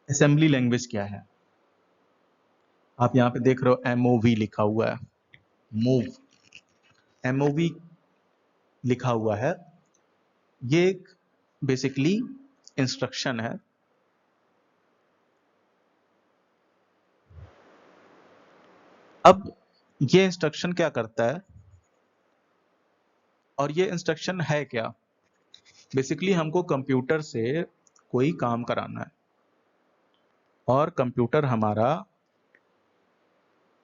असेंबली लैंग्वेज क्या है? आप यहाँ पे देख रहे हो MOV लिखा हुआ है, मूव, MOV लिखा हुआ है। ये एक बेसिकली इंस्ट्रक्शन है। अब ये इंस्ट्रक्शन क्या करता है और ये इंस्ट्रक्शन है क्या? बेसिकली हमको कंप्यूटर से कोई काम कराना है और कंप्यूटर हमारा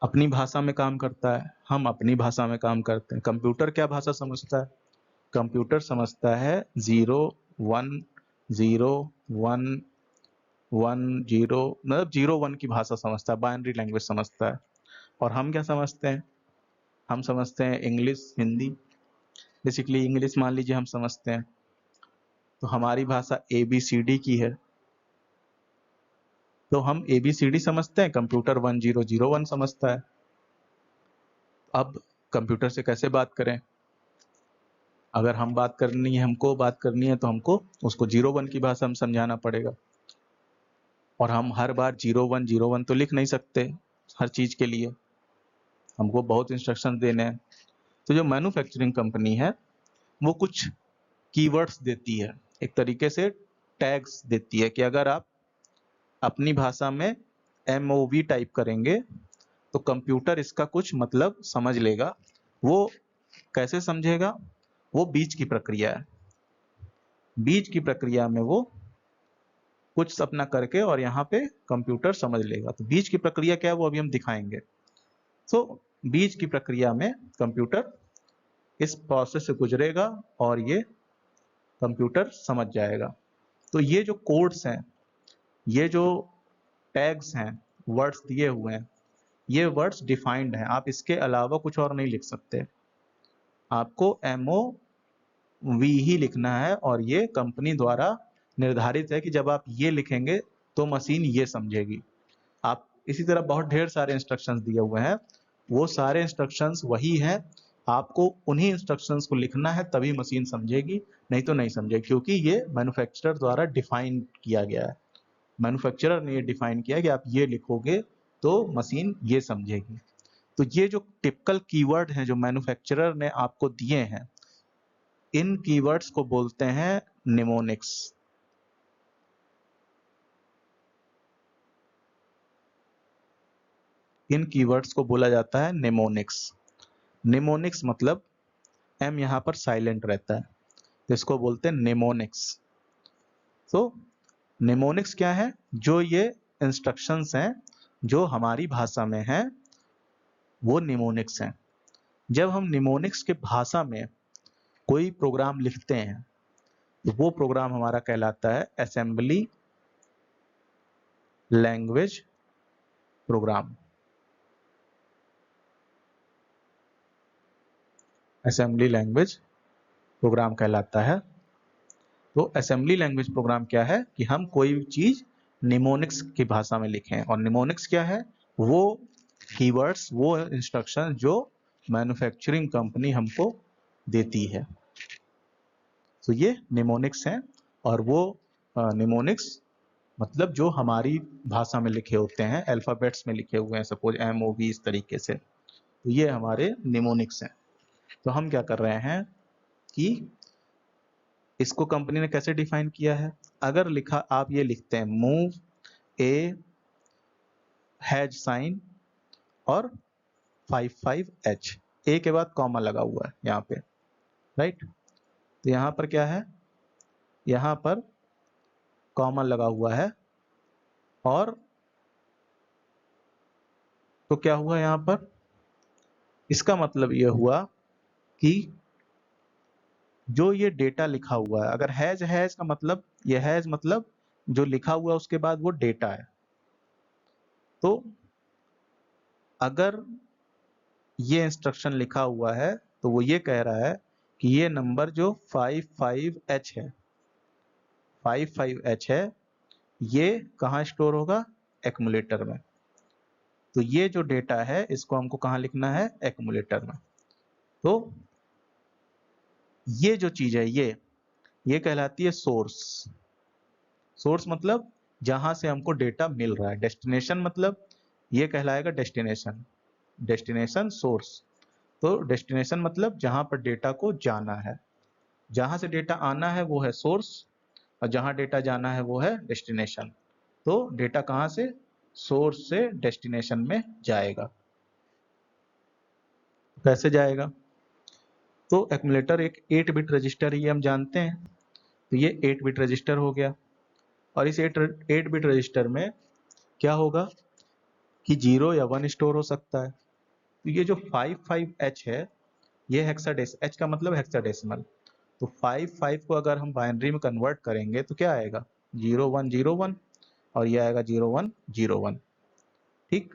अपनी भाषा में काम करता है, हम अपनी भाषा में काम करते हैं। कंप्यूटर क्या भाषा समझता है? कंप्यूटर समझता है 0 1 0 1 1 0, मतलब 0 1 की भाषा समझता है, बाइनरी लैंग्वेज समझता है। और हम क्या समझते हैं? हम समझते हैं इंग्लिश, हिंदी। बेसिकली इंग्लिश मान लीजिए हम समझते हैं, तो हमारी भाषा ABCD की है, तो हम ABCD समझते हैं, कंप्यूटर 1 0 0 1 समझता है। अब कंप्यूटर से कैसे बात करें? अगर हम बात करनी है, हमको बात करनी है, तो हमको उसको 0 1 की भाषा में समझाना पड़ेगा। और हम हर बार 0 1 0 1 तो लिख नहीं सकते हर चीज के लिए, हमको बहुत इंस्ट्रक्शन देने हैं। तो जो मैन्युफैक्चरिंग कंपनी है वो कुछ कीवर्ड्स देती है, एक तरीके से टैग्स देती है कि अगर आप अपनी भाषा में MOV टाइप करेंगे तो कंप्यूटर इसका कुछ मतलब समझ लेगा। वो कैसे समझेगा? वो बीच की प्रक्रिया है। बीच की प्रक्रिया में वो कुछ अपना करके और यहाँ पे कंप्यूटर समझ लेगा। तो बीच की प्रक्रिया क्या है वो अभी हम दिखाएंगे। तो बीच की प्रक्रिया में कंप्यूटर इस प्रोसेस से गुजरेगा और ये कंप्यूटर समझ जाएगा। तो ये जो कोड्स हैं, ये जो टैग्स हैं, वर्ड्स दिए हुए हैं, ये वर्ड्स डिफाइंड हैं, आप इसके अलावा कुछ और नहीं लिख सकते। आपको MOV ही लिखना है, और ये कंपनी द्वारा निर्धारित है कि जब आप ये लिखेंगे तो मशीन ये समझेगी। आप इसी तरह बहुत ढेर सारे इंस्ट्रक्शंस दिए हुए हैं, वो सारे इंस्ट्रक्शंस वही हैं, आपको उन्हीं इंस्ट्रक्शंस को लिखना है, तभी मशीन समझेगी, नहीं तो नहीं समझेगी, क्योंकि ये मैन्युफैक्चरर द्वारा डिफाइन किया गया है। मैन्युफैक्चरर ने ये डिफाइन किया कि आप ये लिखोगे तो मशीन ये समझेगी। तो ये जो टिपिकल कीवर्ड हैं जो मैन्युफैक्चरर ने आपको दिए हैं, इन कीवर्ड्स को बोलते हैं निमोनिक्स। इन कीवर्ड्स को बोला जाता है निमोनिक्स। निमोनिक्स मतलब एम यहाँ पर साइलेंट रहता है, तो इसको बोलते हैं निमोनिक्स। तो निमोनिक्स क्या है? जो ये इंस्ट्रक्शंस हैं जो हमारी भाषा में हैं, वो निमोनिक्स हैं। जब हम निमोनिक्स के भाषा में कोई प्रोग्राम लिखते हैं, तो वो प्रोग्राम हमारा कहलाता है assembly language program. Assembly language program कहलाता है। तो असेंबली लैंग्वेज प्रोग्राम क्या है कि हम कोई चीज निमोनिक्स की भाषा में लिखें। और निमोनिक्स क्या है? वो कीवर्ड्स, वो इंस्ट्रक्शन जो मैन्युफैक्चरिंग कंपनी हमको देती है। तो ये निमोनिक्स हैं, और वो निमोनिक्स मतलब जो हमारी भाषा में लिखे होते हैं, अल्फाबेट्स में लिखे हुए हैं, सपोज MOV, इस तरीके से। तो ये हमारे निमोनिक्स हैं। तो हम क्या कर रहे हैं कि इसको कंपनी ने कैसे डिफाइन किया है? अगर लिखा, आप ये लिखते हैं मूव ए हैज साइन और 55H, ए के बाद कॉमा लगा हुआ है यहाँ पे, राइट? तो यहाँ पर क्या है? यहाँ पर कॉमा लगा हुआ है, और तो क्या हुआ यहाँ पर? इसका मतलब ये हुआ कि जो ये डेटा लिखा हुआ है, अगर हैज हैज का मतलब, ये हैज मतलब जो लिखा हुआ है उसके बाद वो डेटा है। तो अगर ये इंस्ट्रक्शन लिखा हुआ है तो वो ये कह रहा है कि ये नंबर जो 55H है, 55H है, ये कहाँ स्टोर होगा? एक्यूमुलेटर में। तो ये जो डेटा है इसको हमको कहाँ लिखना है? एक्यूमुलेटर में। तो ये जो चीज है, ये कहलाती है सोर्स। सोर्स मतलब जहां से हमको डेटा मिल रहा है। डेस्टिनेशन मतलब ये कहलाएगा डेस्टिनेशन, डेस्टिनेशन सोर्स। तो डेस्टिनेशन मतलब जहां पर डेटा को जाना है, जहां से डेटा आना है वो है सोर्स, और जहां डेटा जाना है वो है डेस्टिनेशन। तो डेटा कहां से? सोर्स से डेस्टिनेशन में जाएगा। कैसे जाएगा? तो एक्यूमुलेटर एक 8 बिट रजिस्टर, ये हम जानते हैं। तो ये 8 बिट रजिस्टर हो गया, और इस 8 बिट रजिस्टर में क्या होगा कि 0 या 1 स्टोर हो सकता है। तो ये जो 55H है, ये हेक्साडेस, H का मतलब हेक्साडेसिमल। तो 55 को अगर हम बाइनरी में कन्वर्ट करेंगे तो क्या आएगा? 0101, और ये आएगा 0101। ठीक,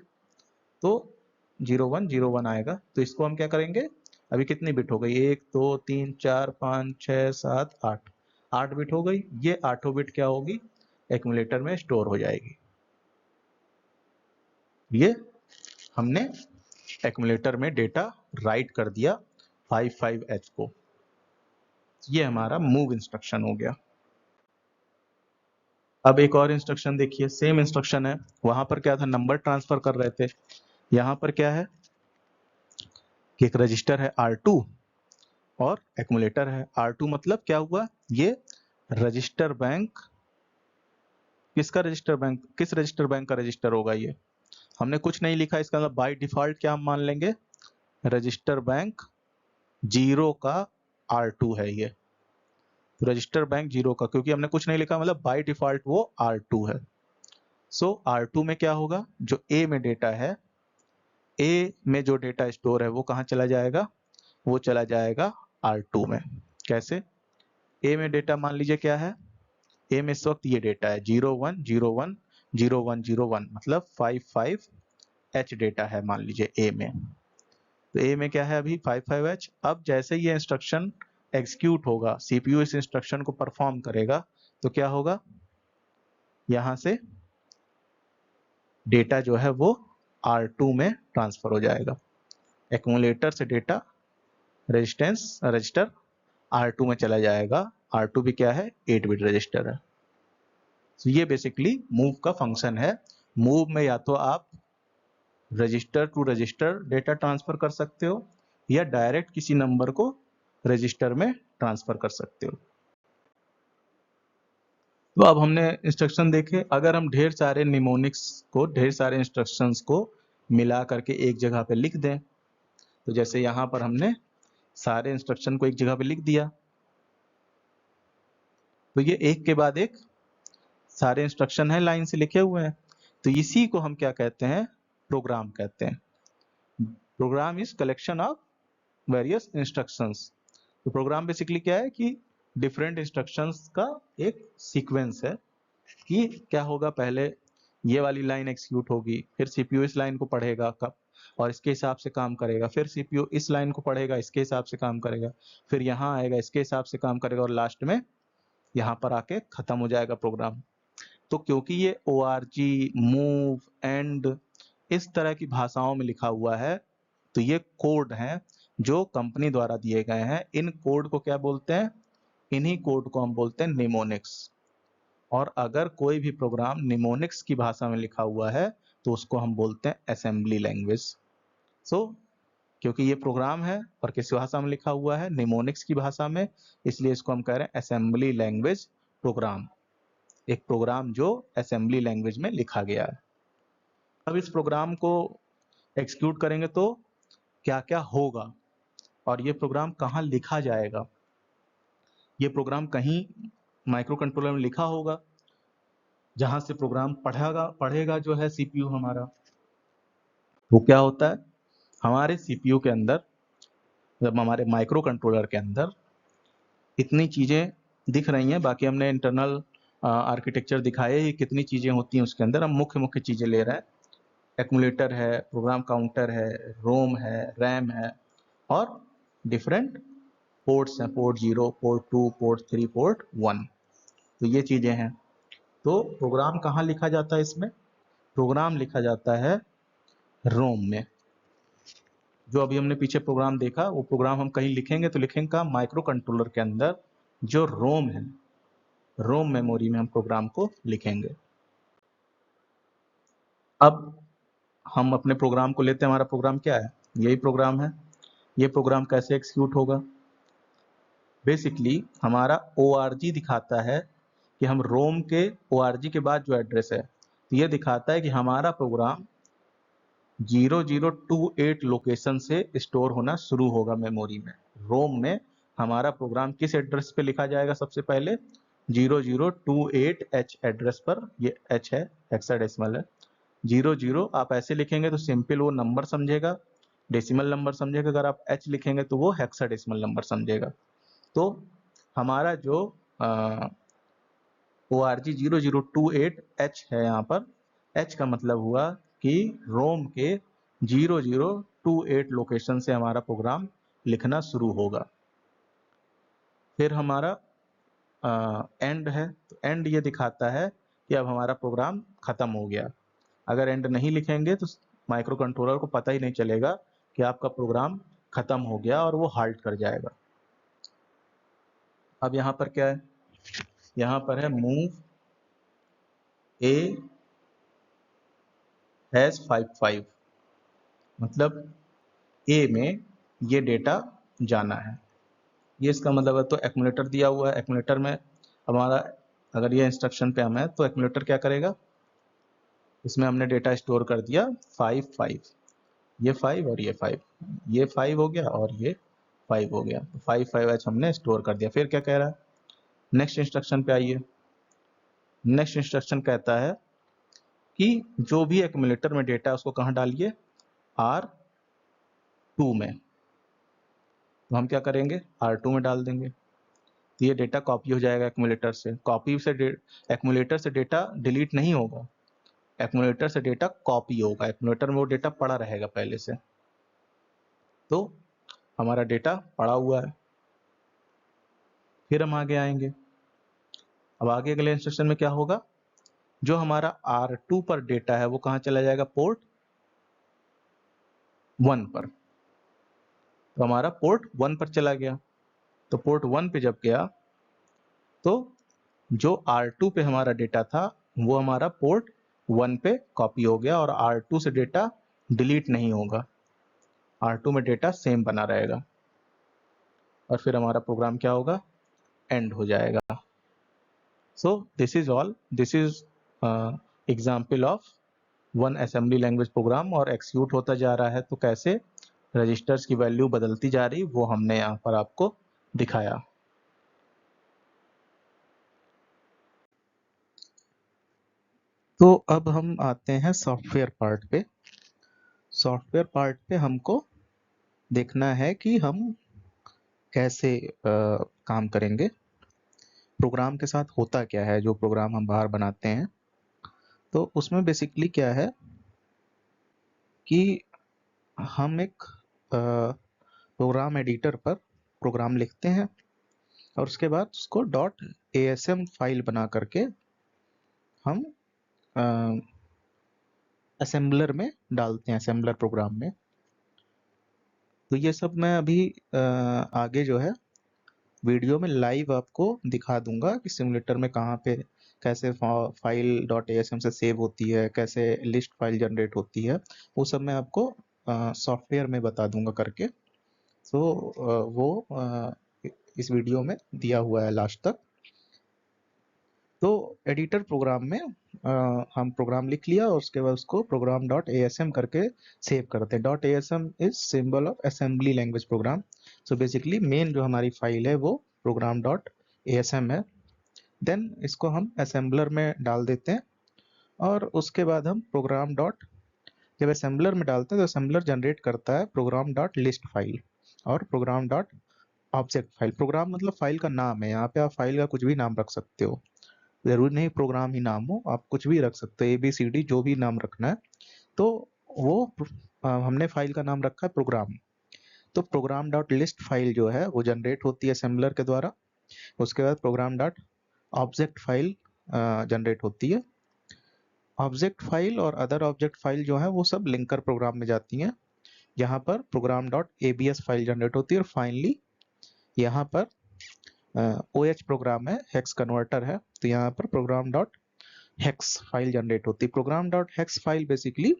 तो 0101 आएगा। तो इसको हम क्या करेंगे? अभी कितनी बिट हो गई? 1 2 3 4 5 6 7 8, 8 बिट हो गई। ये 8 बिट क्या होगी? एक्यूमुलेटर में स्टोर हो जाएगी। ये हमने एक्यूमुलेटर में डेटा राइट कर दिया 55H को। ये हमारा मूव इंस्ट्रक्शन हो गया। अब एक और इंस्ट्रक्शन देखिए, सेम इंस्ट्रक्शन है। वहां पर क्या था? नंबर ट्रांसफर कर रहे थे। यहाँ पर क्या है कि एक रजिस्टर है R2 और एक्यूमुलेटर है R2। मतलब क्या हुआ? ये रजिस्टर बैंक, किसका रजिस्टर बैंक? किस रजिस्टर बैंक का रजिस्टर होगा ये? हमने कुछ नहीं लिखा, इसका मतलब बाय डिफॉल्ट क्या हम मान लेंगे? रजिस्टर बैंक 0 का R2 है ये। रजिस्टर बैंक 0 का, क्योंकि हमने कुछ नहीं लिखा, मतलब बाय डिफॉल्ट वो R2 है। सो R2 में क्या होगा? जो A में डेटा है, A में जो डेटा स्टोर है वो कहाँ चला जाएगा? वो चला जाएगा R2 में। कैसे? ए में डेटा मान लीजिए क्या है, ए में इस वक्त ये डेटा है 01010101 मतलब 55H डेटा है मान लीजिए ए में। तो ए में क्या है अभी 55H। अब जैसे ये इंस्ट्रक्शन एग्जीक्यूट होगा, सीपीयू इस इंस्ट्रक्शन को परफॉर्म करेगा, तो क्या होगा, यहां से डेटा जो है वो R2 में ट्रांसफर हो जाएगा। एक्यूमुलेटर से डेटा रजिस्टर R2 में चला जाएगा। R2 भी क्या है, 8 बिट रजिस्टर है। तो ये बेसिकली मूव का फंक्शन है। मूव में या तो आप register to register data transfer कर सकते हो या डायरेक्ट किसी नंबर को रजिस्टर में ट्रांसफर कर सकते हो। तो अब हमने इंस्ट्रक्शन देखे। अगर हम ढेर सारे निमोनिक्स को, ढेर सारे इंस्ट्रक्शंस को मिला करके एक जगह पे लिख दें, तो जैसे यहां पर हमने सारे इंस्ट्रक्शन को एक जगह पे लिख दिया, तो ये एक के बाद एक सारे इंस्ट्रक्शन है लाइन से लिखे हुए हैं। तो इसी को हम क्या कहते हैं, प्रोग्राम कहते हैं। Program is collection of various instructions. तो प्रोग्राम बेसिकली क्या है कि डिफरेंट इंस्ट्रक्शंस का एक सीक्वेंस है कि क्या होगा, पहले ये वाली लाइन एग्जीक्यूट होगी, फिर सीपीयू इस लाइन को पढ़ेगा कब और इसके हिसाब से काम करेगा, फिर सीपीयू इस लाइन को पढ़ेगा, इसके हिसाब से काम करेगा, फिर यहाँ आएगा, इसके हिसाब से काम करेगा और लास्ट में यहाँ पर आके खत्म हो जाएगा प्रोग्राम। तो क्योंकि ये ORG, मूव, एंड इस तरह की भाषाओं में लिखा हुआ है, तो ये कोड हैं जो कंपनी द्वारा दिए गए हैं। इन कोड को क्या बोलते हैं, इन्हीं कोड को हम बोलते हैं निमोनिक्स। और अगर कोई भी प्रोग्राम निमोनिक्स की भाषा में लिखा हुआ है तो उसको हम बोलते हैं असेंबली लैंग्वेज। सो क्योंकि ये प्रोग्राम है और किस भाषा में लिखा हुआ है, निमोनिक्स की भाषा में, इसलिए इसको हम कह रहे हैं असेंबली लैंग्वेज प्रोग्राम। एक प्रोग्राम जो असेंबली लैंग्वेज में लिखा गया है। अब इस प्रोग्राम को एग्जीक्यूट करेंगे तो क्या क्या होगा और ये प्रोग्राम कहाँ लिखा जाएगा। ये प्रोग्राम कहीं माइक्रो कंट्रोलर में लिखा होगा जहां से प्रोग्राम पढ़ेगा जो है सीपीयू हमारा। वो क्या होता है, हमारे सीपीयू के अंदर, जब हमारे माइक्रो कंट्रोलर के अंदर इतनी चीजें दिख रही हैं, बाकी हमने इंटरनल आर्किटेक्चर दिखाए ही कितनी चीजें होती हैं उसके अंदर, हम मुख्य मुख्य चीजें ले रहे हैं। एक्यूमुलेटर है, प्रोग्राम काउंटर है, रोम है, रैम है और डिफरेंट पोर्ट्स हैं, पोर्ट 0, पोर्ट 2, पोर्ट 3, पोर्ट 1। तो ये चीजें हैं। तो प्रोग्राम कहाँ लिखा जाता है, इसमें प्रोग्राम लिखा जाता है रोम में। जो अभी हमने पीछे प्रोग्राम देखा, वो प्रोग्राम हम कहीं लिखेंगे तो लिखेंगे का माइक्रो कंट्रोलर के अंदर जो रोम है, रोम मेमोरी में हम प्रोग्राम को लिखेंगे। अब हम अपने प्रोग्राम को लेते हैं। हमारा प्रोग्राम क्या है, यही प्रोग्राम है। ये प्रोग्राम कैसे एग्जीक्यूट होगा, बेसिकली हमारा ORG दिखाता है कि हम रोम के ORG के बाद जो एड्रेस है, तो ये दिखाता है कि हमारा प्रोग्राम 0028 लोकेशन से स्टोर होना शुरू होगा मेमोरी में। रोम में हमारा प्रोग्राम किस एड्रेस पे लिखा जाएगा, सबसे पहले 0028H एड्रेस पर। ये H है, हेक्साडेसिमल है। 00 आप ऐसे लिखेंगे तो सिंपल वो नंबर समझेगा, डेसिमल नंबर समझेगा। अगर आप H लिखेंगे तो वो हेक्साडेसिमल नंबर समझेगा। तो हमारा जो ORG 0028H है, यहाँ पर H का मतलब हुआ कि रोम के 0028 लोकेशन से हमारा प्रोग्राम लिखना शुरू होगा। फिर हमारा एंड है, तो एंड ये दिखाता है कि अब हमारा प्रोग्राम खत्म हो गया। अगर एंड नहीं लिखेंगे तो माइक्रो कंट्रोलर को पता ही नहीं चलेगा कि आपका प्रोग्राम खत्म हो गया और वो हाल्ट कर जाएगा। अब यहाँ पर क्या है, यहाँ पर है मूव A हैज 55, मतलब ए में ये डेटा जाना है। ये इसका मतलब है। तो एक्यूमुलेटर दिया हुआ है, एक्यूमुलेटर में हमारा अगर ये इंस्ट्रक्शन पे हम है तो एक्यूमुलेटर क्या करेगा, इसमें हमने डेटा स्टोर कर दिया 55, ये 5 और ये 5, ये 5 हो गया और ये 5 हो गया। तो 55H हमने स्टोर कर दिया। फिर क्या कह रहा है, नेक्स्ट इंस्ट्रक्शन पे आइए। नेक्स्ट इंस्ट्रक्शन कहता है कि जो भी एक्यूमुलेटर में डेटा है उसको कहाँ डालिए, R2 में। तो हम क्या करेंगे, R2 में डाल देंगे। तो ये डेटा कॉपी हो जाएगा एक्यूमुलेटर से। एक्यूमुलेटर से डेटा डिलीट नहीं होगा, एक्यूमुलेटर से डेटा कॉपी होगा, एक्यूमुलेटर में वो डेटा पड़ा रहेगा पहले से। तो हमारा डेटा पड़ा हुआ है। फिर हम आगे आएंगे। अब आगे अगले इंस्ट्रक्शन में क्या होगा, जो हमारा R2 पर डेटा है वो कहाँ चला जाएगा, पोर्ट 1 पर। तो हमारा पोर्ट 1 पर चला गया। तो पोर्ट 1 पे जब गया तो जो R2 पे हमारा डेटा था वो हमारा पोर्ट 1 पे कॉपी हो गया और R2 से डेटा डिलीट नहीं होगा, R2 में डेटा सेम बना रहेगा। और फिर हमारा प्रोग्राम क्या होगा, एंड हो जाएगा। So this is all, this is example of one assembly language program. और एक्सिक्यूट होता जा रहा है तो कैसे रजिस्टर्स की वैल्यू बदलती जा रही वो हमने यहाँ पर आपको दिखाया। तो अब हम आते हैं सॉफ्टवेयर पार्ट पे। सॉफ्टवेयर पार्ट पे हमको देखना है कि हम कैसे काम करेंगे, प्रोग्राम के साथ होता क्या है जो प्रोग्राम हम बाहर बनाते हैं। तो उसमें बेसिकली क्या है कि हम एक प्रोग्राम एडिटर पर प्रोग्राम लिखते हैं और उसके बाद उसको .asm फाइल बना करके हम असेंबलर में डालते हैं, असेंबलर प्रोग्राम में। तो ये सब मैं अभी आगे जो है वीडियो में लाइव आपको दिखा दूंगा कि सिमुलेटर में कहाँ पे कैसे फाइल .asm से सेव होती है, कैसे लिस्ट फाइल जनरेट होती है, वो सब मैं आपको सॉफ्टवेयर में बता दूंगा करके। सो वो इस वीडियो में दिया हुआ है लास्ट तक। तो एडिटर प्रोग्राम में हम प्रोग्राम लिख लिया और उसके बाद उसको प्रोग्राम .asm करके सेव करते हैं। .asm is symbol of assembly language program. So basically main जो हमारी फाइल है वो प्रोग्राम .asm है। देन इसको हम असेंबलर में डाल देते हैं और उसके बाद हम प्रोग्राम जब असेंबलर में डालते हैं तो असेंबलर जनरेट करता है प्रोग्राम .list फाइल और प्रोग्राम .object फाइल। प्रोग्राम मतलब फाइल का नाम है, यहाँ पे आप फाइल का कुछ भी नाम रख सकते हो, जरूरी नहीं प्रोग्राम ही नाम हो, आप कुछ भी रख सकते हो, ABCD जो भी नाम रखना है। तो वो हमने फाइल का नाम रखा है प्रोग्राम। तो प्रोग्राम .list फाइल जो है वो जनरेट होती है असेंबलर के द्वारा। उसके बाद प्रोग्राम .object फाइल जनरेट होती है। ऑब्जेक्ट फाइल और अदर ऑब्जेक्ट फाइल जो है वो सब लिंकर प्रोग्राम में जाती हैं। यहाँ पर प्रोग्राम .abs फाइल जनरेट होती है और फाइनली यहाँ पर OH प्रोग्राम है, हेक्स कन्वर्टर है, तो यहाँ पर प्रोग्राम .hex फाइल जनरेट होती है। Program .hex file basically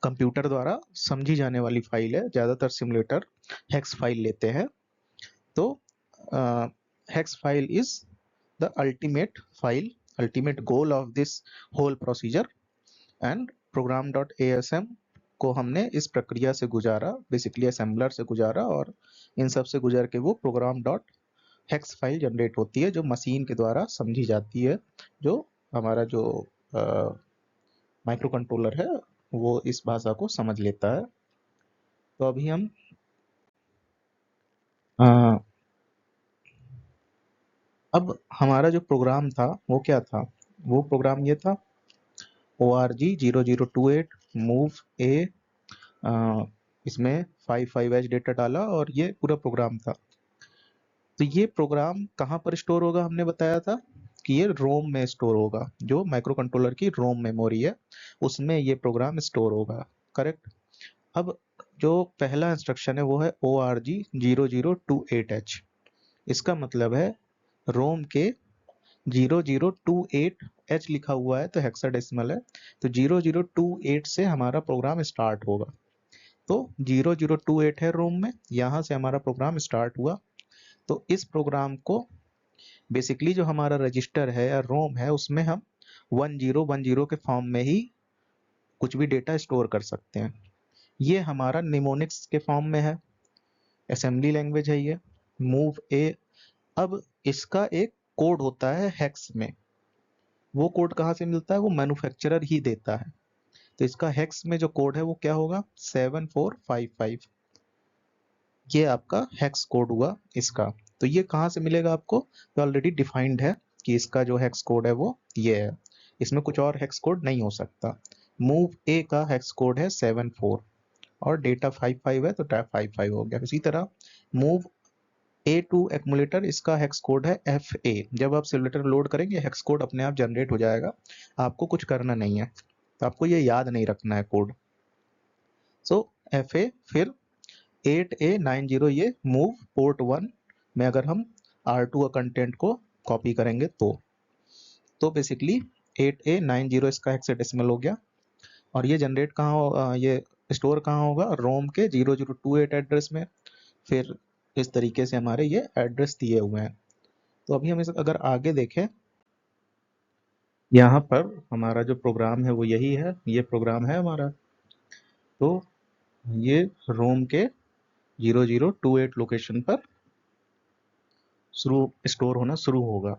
computer द्वारा समझी जाने वाली फाइल है, ज्यादातर सिमुलेटर हेक्स फाइल लेते हैं। तो hex file is the ultimate file, ultimate goal of this whole procedure. And program .asm को हमने इस प्रक्रिया से गुजारा, बेसिकली असेंबलर से गुजारा और इन सब से गुजर के वो प्रोग्राम .hex फाइल जनरेट होती है जो मशीन के द्वारा समझी जाती है, जो हमारा जो माइक्रो कंट्रोलर है वो इस भाषा को समझ लेता है। तो अभी हम अब हमारा जो प्रोग्राम था वो क्या था, वो प्रोग्राम ये था org 0028 move a, इसमें 55H डेटा डाला और ये पूरा प्रोग्राम था। तो ये प्रोग्राम कहाँ पर स्टोर होगा, हमने बताया था कि ये रोम में स्टोर होगा, जो माइक्रो कंट्रोलर की रोम मेमोरी है उसमें ये प्रोग्राम स्टोर होगा, करेक्ट। अब जो पहला इंस्ट्रक्शन है वो है org 0028H। इसका मतलब है रोम के 0028H लिखा हुआ है तो हेक्साडेसिमल है, तो 0028 से हमारा प्रोग्राम स्टार्ट होगा। तो 0028 है रोम में, यहाँ से हमारा प्रोग्राम स्टार्ट हुआ। तो इस प्रोग्राम को बेसिकली जो हमारा रजिस्टर है या रोम है उसमें हम 1010 के फॉर्म में ही कुछ भी डेटा स्टोर कर सकते हैं। ये हमारा निमोनिक्स के फॉर्म में है, असेंबली लैंग्वेज है ये मूव ए। अब इसका एक कोड होता है हेक्स में, वो कोड कहाँ से मिलता है, वो मैन्युफैक्चरर ही देता है। तो इसका हेक्स में जो कोड है वो क्या होगा, 7455। ये आपका हेक्स कोड हुआ इसका। तो ये कहाँ से मिलेगा आपको? तो ऑलरेडी डिफाइंड है कि इसका जो हेक्स कोड है वो ये है, इसमें कुछ और हेक्स कोड नहीं हो सकता। मूव ए का हेक्स कोड है 74 और डेटा 55 है तो 55 हो गया। इसी तरह मूव ए टू एक्मुलेटर, इसका हेक्स कोड है एफ ए। जब आप सिमुलेटर लोड करेंगे हेक्स कोड अपने आप जनरेट हो जाएगा, आपको कुछ करना नहीं है, तो आपको ये याद नहीं रखना है कोड। सो एफ ए, फिर 8A90, ये मूव पोर्ट 1 में अगर हम R2 का कंटेंट को कॉपी करेंगे तो बेसिकली 8A90 इसका हेक्साडेसिमल हो गया। और ये जनरेट कहाँ हो, ये स्टोर कहाँ होगा? रोम के 0028 एड्रेस में। फिर इस तरीके से हमारे ये एड्रेस दिए हुए हैं। तो अभी हम इस अगर आगे देखें, यहाँ पर हमारा जो प्रोग्राम है वो यही है, ये प्रोग्राम है हमारा। तो ये रोम के 0028 लोकेशन पर स्टोर होना शुरू होगा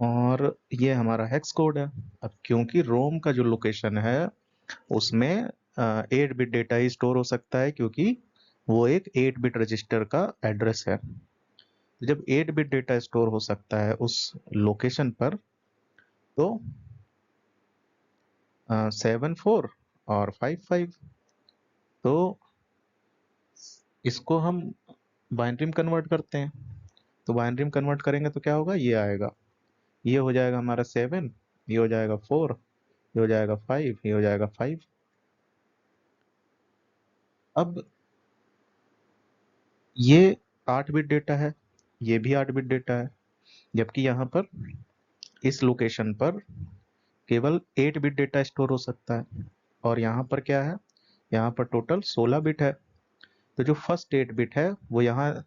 और ये हमारा हेक्स कोड है। अब क्योंकि रोम का जो लोकेशन है उसमें 8 बिट डेटा ही स्टोर हो सकता है, क्योंकि वो एक 8 बिट रजिस्टर का एड्रेस है। तो जब 8 बिट डेटा स्टोर हो सकता है उस लोकेशन पर, तो 74 और 55, तो इसको हम बाइनरी में कन्वर्ट करते हैं। तो बाइनरी में कन्वर्ट करेंगे तो क्या होगा? ये आएगा, ये हो जाएगा हमारा 7, ये हो जाएगा 4, ये हो जाएगा 5, ये हो जाएगा 5। अब ये 8 बिट डेटा है, ये भी 8 बिट डेटा है, जबकि यहाँ पर इस लोकेशन पर केवल 8 बिट डेटा स्टोर हो सकता है। और यहाँ पर क्या है? यहाँ पर टोटल 16 बिट है। तो जो फर्स्ट 8 बिट है वो यहाँ,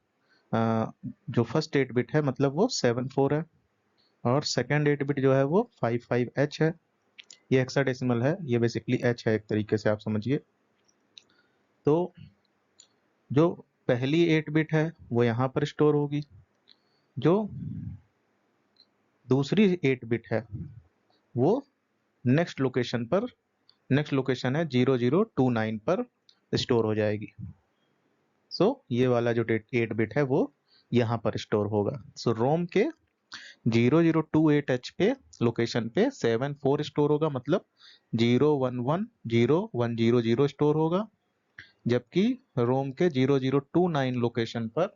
जो फर्स्ट 8 बिट है मतलब वो 74 है, और सेकंड 8 बिट जो है वो 55H है। ये हेक्साडेसिमल है, ये बेसिकली H है एक तरीके से आप समझिए। तो जो पहली 8 बिट है वो यहाँ पर स्टोर होगी, जो दूसरी 8 बिट है वो नेक्स्ट लोकेशन पर, नेक्स्ट लोकेशन है 0029 पर स्टोर हो जाएगी। सो ये वाला जो 8 बिट है वो यहाँ पर स्टोर होगा। सो रोम के 0028H पे लोकेशन पे 74 स्टोर होगा, मतलब 0110 स्टोर होगा, जबकि रोम के 0029 लोकेशन पर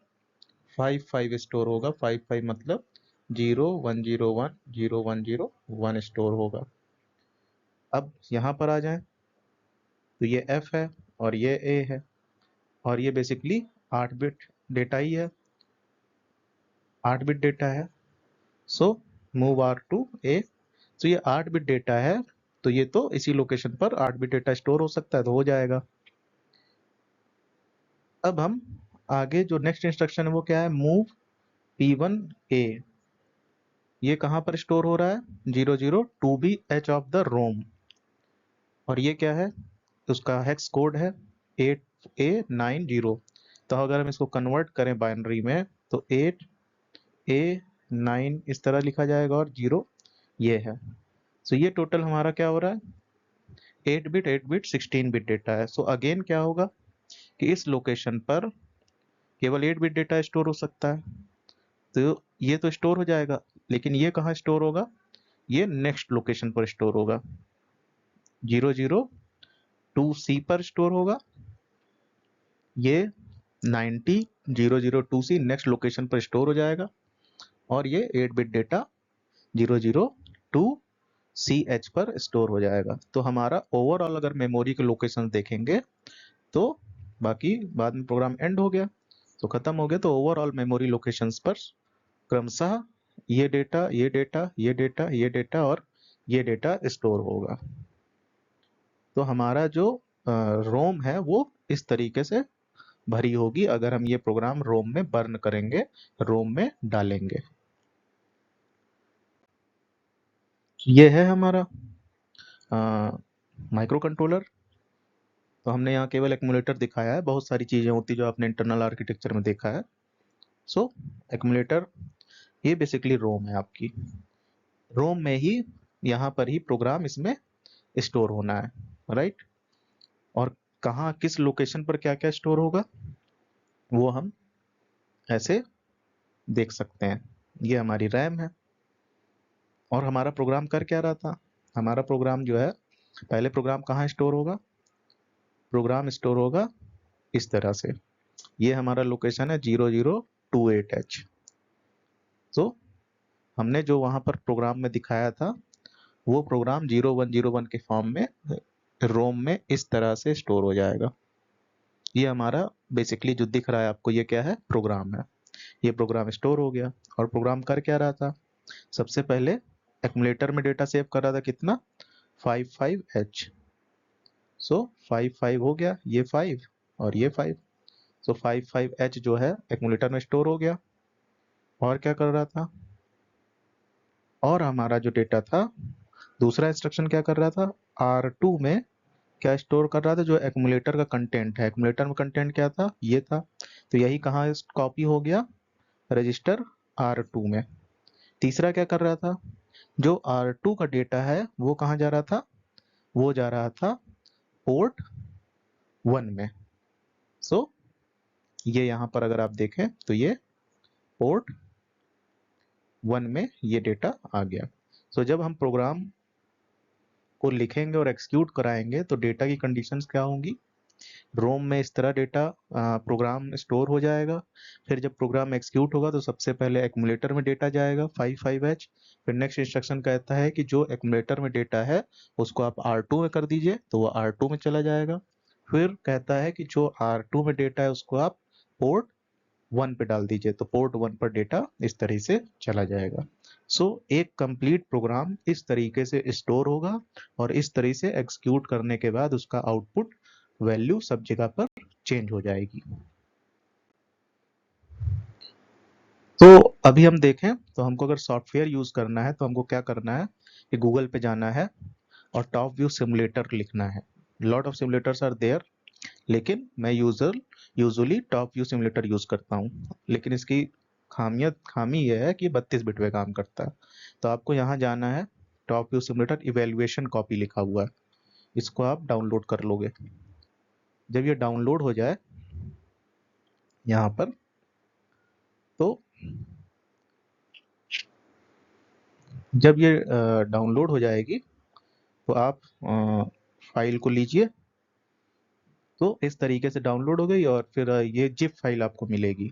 55 स्टोर होगा। 55 मतलब 01010101 स्टोर होगा। अब यहाँ पर आ जाएं तो ये F है और ये A है, और ये बेसिकली 8 बिट डेटा ही है, 8 बिट डेटा है। So move R to A। तो ये 8 बिट डेटा है, तो ये तो इसी लोकेशन पर 8 बिट डेटा स्टोर हो सकता है, तो हो जाएगा। अब हम आगे जो नेक्स्ट इंस्ट्रक्शन है वो क्या है? Move P1A। ये कहाँ पर स्टोर हो रहा है? 002B H ऑफ द रोम। और ये क्या है? उसका हेक्स कोड है 8A90। तो अगर हम इसको कन्वर्ट करें बाइनरी में तो 8A9 इस तरह लिखा जाएगा और 0 ये है। सो ये टोटल हमारा क्या हो रहा है? 8 बिट 8 बिट 16 बिट डेटा है। सो अगेन क्या होगा कि इस लोकेशन पर केवल 8 बिट डेटा स्टोर हो सकता है, तो ये तो स्टोर हो जाएगा, लेकिन ये कहाँ स्टोर होगा? ये नेक्स्ट लोकेशन पर स्टोर होगा, 002C पर स्टोर होगा। ये 90 002C नेक्स्ट लोकेशन पर स्टोर हो जाएगा, और ये 8 बिट डेटा 002CH पर स्टोर हो जाएगा। तो हमारा ओवरऑल अगर मेमोरी के लोकेशन देखेंगे तो बाकी बाद में प्रोग्राम एंड हो गया, तो खत्म हो गया। तो ओवरऑल मेमोरी लोकेशंस पर क्रमशः ये डेटा, ये डेटा, ये डेटा, ये डेटा और ये डेटा स्टोर होगा। तो हमारा जो रोम है वो इस तरीके से भरी होगी अगर हम ये प्रोग्राम रोम में बर्न करेंगे, रोम में डालेंगे। ये है हमारा माइक्रो कंट्रोलर। तो हमने यहाँ केवल एक्मुलेटर दिखाया है, बहुत सारी चीजें होती जो आपने इंटरनल आर्किटेक्चर में देखा है। सो एक्मुलेटर ये बेसिकली रोम है आपकी, रोम में ही यहाँ पर ही प्रोग्राम इसमें स्टोर होना है, राइट। और कहाँ किस लोकेशन पर क्या क्या स्टोर होगा वो हम ऐसे देख सकते हैं। ये हमारी रैम है। और हमारा प्रोग्राम कर क्या रहा था? हमारा प्रोग्राम जो है, पहले प्रोग्राम कहाँ स्टोर होगा? प्रोग्राम स्टोर होगा इस तरह से। ये हमारा लोकेशन है 0028H। तो हमने जो वहां पर प्रोग्राम में दिखाया था, वो प्रोग्राम 0101 के फॉर्म में रोम में इस तरह से स्टोर हो जाएगा। ये हमारा बेसिकली जो दिख रहा है आपको, ये क्या है? प्रोग्राम है। ये प्रोग्राम स्टोर हो गया। और प्रोग्राम कर क्या रहा था? सबसे पहले एक्यूमुलेटर में डेटा सेव कर रहा था। कितना? 55H। सो 55 हो गया, ये 5 और ये 5। सो 55H जो है एक्यूमुलेटर में स्टोर हो गया। और क्या कर रहा था? और हमारा जो डेटा था, दूसरा इंस्ट्रक्शन क्या कर रहा था? R2 में क्या स्टोर कर रहा था? जो एक्यूमुलेटर का कंटेंट है। एक्यूमुलेटर में कंटेंट क्या था? ये था। तो यही कहाँ कॉपी हो गया? रजिस्टर R2 में। तीसरा क्या कर रहा था? जो R2 का डेटा है वो कहाँ जा रहा था? वो जा रहा था पोर्ट 1 में। सो ये यहाँ पर अगर आप देखें तो ये पोर्ट 1 में ये डेटा आ गया। सो जब हम प्रोग्राम को लिखेंगे और एक्सिक्यूट कराएंगे तो डेटा की कंडीशंस क्या होंगी? रोम में इस तरह डेटा प्रोग्राम स्टोर हो जाएगा। फिर जब प्रोग्राम एक्सिक्यूट होगा तो सबसे पहले एक्यूमुलेटर में डेटा जाएगा 55H। फिर नेक्स्ट इंस्ट्रक्शन कहता है कि जो एक्यूमुलेटर में डेटा है उसको आप R2 में कर दीजिए, तो वो R2 में चला जाएगा। फिर कहता है कि जो R2 में डेटा है उसको आप पोर्ट 1 पे डाल दीजिए, तो पोर्ट 1 पर डेटा इस तरह से चला जाएगा। सो एक कंप्लीट प्रोग्राम इस तरीके से स्टोर होगा और इस तरह से एग्जीक्यूट करने के बाद उसका आउटपुट वैल्यू सब जगह पर चेंज हो जाएगी। तो अभी हम देखें तो हमको अगर सॉफ्टवेयर यूज करना है तो हमको क्या करना है कि गूगल पे जाना है और टॉप व्यू सिमुलेटर लिखना है। Lot of simulators are there, लेकिन मैं usually top view simulator use करता हूँ। लेकिन इसकी खामी यह है कि 32 बिट पे काम करता है। तो आपको यहाँ जाना है, top view simulator evaluation copy लिखा हुआ है, इसको आप डाउनलोड कर लोगे। जब ये डाउनलोड हो जाए यहाँ पर, तो जब ये डाउनलोड हो जाएगी तो आप फाइल को लीजिए। तो इस तरीके से डाउनलोड हो गई और फिर ये जिप फाइल आपको मिलेगी।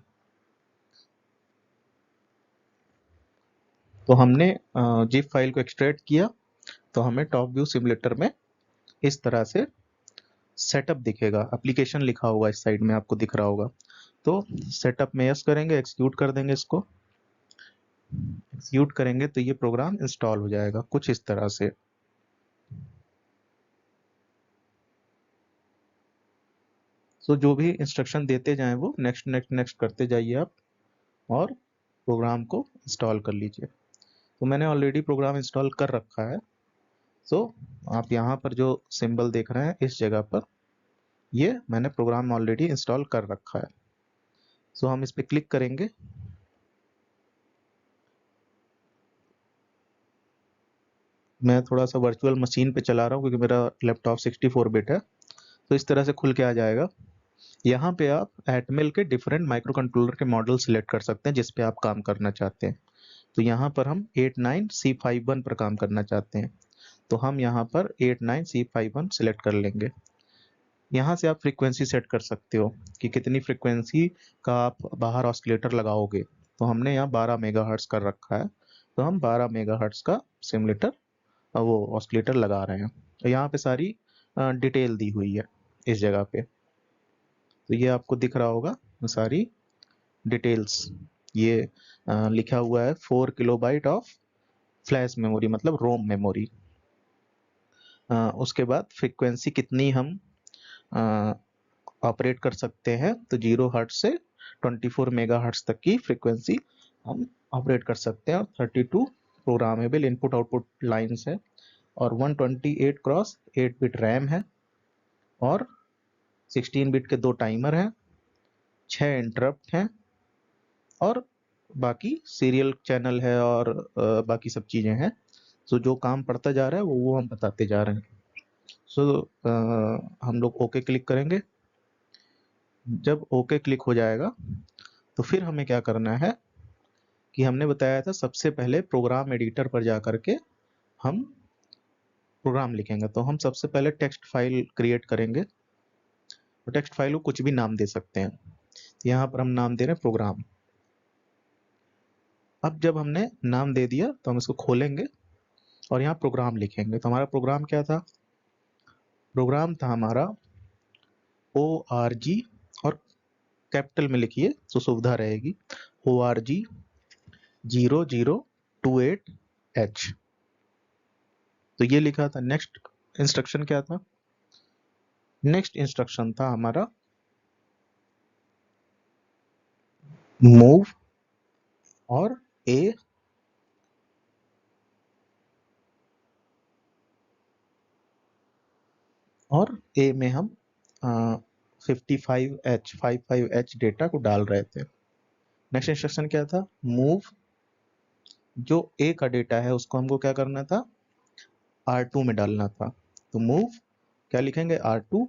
तो हमने जिप फाइल को एक्सट्रैक्ट किया, तो हमें टॉप व्यू सिमुलेटर में इस तरह से सेटअप दिखेगा। एप्लीकेशन लिखा होगा इस साइड में, आपको दिख रहा होगा। तो सेटअप में यस करेंगे, एक्सिक्यूट कर देंगे इसको। एक्सिक्यूट करेंगे तो ये प्रोग्राम इंस्टॉल हो जाएगा कुछ इस तरह से। तो जो भी इंस्ट्रक्शन देते जाएं वो नेक्स्ट नेक्स्ट नेक्स्ट करते जाइए आप, और प्रोग्राम को इंस्टॉल कर लीजिए। तो मैंने ऑलरेडी प्रोग्राम इंस्टॉल कर रखा है। सो आप यहाँ पर जो सिंबल देख रहे हैं इस जगह पर, ये मैंने प्रोग्राम ऑलरेडी इंस्टॉल कर रखा है। सो हम इस पर क्लिक करेंगे। मैं थोड़ा सा वर्चुअल मशीन पे चला रहा हूँ क्योंकि मेरा लैपटॉप 64 बिट है। तो इस तरह से खुल के आ जाएगा। यहाँ पे आप एटमेल के डिफरेंट माइक्रो कंट्रोलर के मॉडल सिलेक्ट कर सकते हैं जिस पे आप काम करना चाहते हैं। तो यहाँ पर हम 89C51 पर काम करना चाहते हैं, तो हम यहाँ पर 89C51 सिलेक्ट कर लेंगे। यहाँ से आप फ्रीक्वेंसी सेट कर सकते हो कि कितनी फ्रीक्वेंसी का आप बाहर ऑसिलेटर लगाओगे। तो हमने यहाँ 12 मेगाहर्ट्ज कर रखा है, तो हम 12 मेगाहर्ट्ज का सिमुलेटर वो ऑसिलेटर लगा रहे हैं। तो यहाँ पे सारी डिटेल दी हुई है इस जगह पे। तो ये आपको दिख रहा होगा सारी डिटेल्स। ये लिखा हुआ है 4 किलोबाइट ऑफ फ्लैश मेमोरी, मतलब रोम मेमोरी। उसके बाद फ्रीक्वेंसी कितनी हम ऑपरेट कर सकते हैं, तो 0 हर्ट्ज से 24 मेगाहर्ट्ज तक की फ्रीक्वेंसी हम ऑपरेट कर सकते हैं। और 32 प्रोग्रामेबल इनपुट आउटपुट लाइंस है, और 128 क्रॉस 8 बिट रैम है, और 16 बिट के 2 टाइमर हैं, 6 इंटरप्ट हैं, और बाकी सीरियल चैनल है, और बाकी सब चीज़ें हैं। सो जो काम पड़ता जा रहा है वो हम बताते जा रहे हैं। सो हम लोग ओके क्लिक करेंगे। जब ओके क्लिक हो जाएगा तो फिर हमें क्या करना है कि हमने बताया था सबसे पहले प्रोग्राम एडिटर पर जा करके हम प्रोग्राम लिखेंगे। तो हम सबसे पहले टेक्स्ट फाइल क्रिएट करेंगे, तो टेक्स्ट फाइल को कुछ भी नाम दे सकते हैं। यहाँ पर हम नाम दे रहे हैं प्रोग्राम। अब जब हमने नाम दे दिया तो हम इसको खोलेंगे और यहाँ प्रोग्राम लिखेंगे। तो हमारा प्रोग्राम क्या था? प्रोग्राम था हमारा ORG, और कैपिटल में लिखिए तो सुविधा रहेगी, ORG 0028H। तो ये लिखा था। नेक्स्ट इंस्ट्रक्शन क्या था? नेक्स्ट इंस्ट्रक्शन था हमारा मूव और A और A में हम 55H डेटा को डाल रहे थे। नेक्स्ट इंस्ट्रक्शन क्या था? मूव, जो A का डेटा है उसको हमको क्या करना था? R2 में डालना था। तो मूव क्या लिखेंगे? R2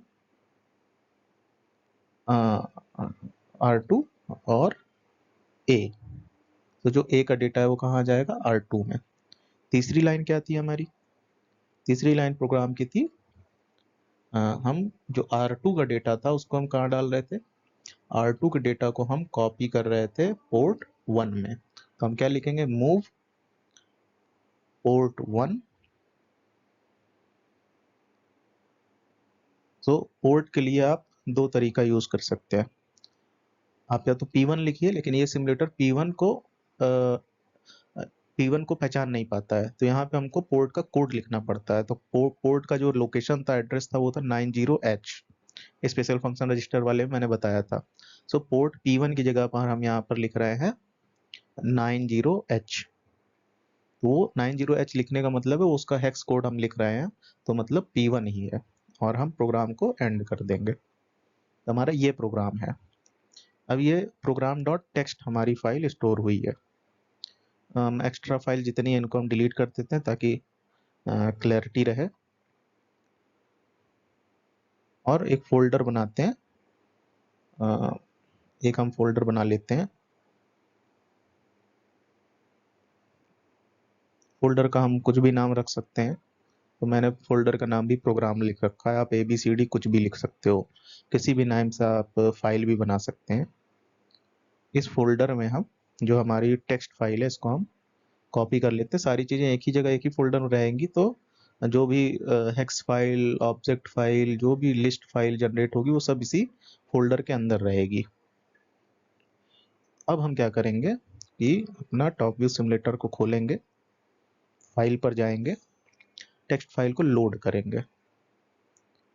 R2 और A। तो जो A का डेटा है वो कहाँ जाएगा? R2 में। तीसरी लाइन क्या थी हमारी? तीसरी लाइन प्रोग्राम की थी, हम जो R2 का डेटा था उसको हम कहाँ डाल रहे थे? R2 के डेटा को हम कॉपी कर रहे थे पोर्ट 1 में। तो हम क्या लिखेंगे? Move port 1। तो पोर्ट के लिए आप दो तरीका यूज कर सकते हैं। आप या तो P1 लिखिए, लेकिन ये सिमुलेटर P1 को पहचान नहीं पाता है, तो यहाँ पे हमको पोर्ट का कोड लिखना पड़ता है। तो पोर्ट का जो लोकेशन था, एड्रेस था, वो था 90H। स्पेशल फंक्शन रजिस्टर वाले में मैंने बताया था। सो पोर्ट P1 की जगह पर हम यहाँ पर लिख रहे हैं 90H। तो वो 90H लिखने का मतलब है उसका हेक्स कोड हम लिख रहे हैं, तो मतलब P1 ही है। और हम प्रोग्राम को एंड कर देंगे। तो हमारा ये प्रोग्राम है। अब ये प्रोग्राम डॉट टेक्स्ट हमारी फाइल स्टोर हुई है। एक्स्ट्रा फाइल जितनी है इनको हम डिलीट कर देते हैं ताकि क्लैरिटी रहे। और एक फोल्डर बनाते हैं, एक हम फोल्डर बना लेते हैं। फोल्डर का हम कुछ भी नाम रख सकते हैं। तो मैंने फोल्डर का नाम भी प्रोग्राम लिख रखा है। आप ABCD कुछ भी लिख सकते हो, किसी भी नाम से आप फाइल भी बना सकते हैं। इस फोल्डर में हम जो हमारी टेक्स्ट फाइल है इसको हम कॉपी कर लेते हैं। सारी चीज़ें एक ही जगह एक ही फोल्डर में रहेंगी, तो जो भी हेक्स फाइल, ऑब्जेक्ट फाइल, जो भी लिस्ट फाइल जनरेट होगी वो सब इसी फोल्डर के अंदर रहेगी। अब हम क्या करेंगे कि अपना टॉप व्यू सिमुलेटर को खोलेंगे, फाइल पर जाएंगे, टेक्स्ट फाइल को लोड करेंगे।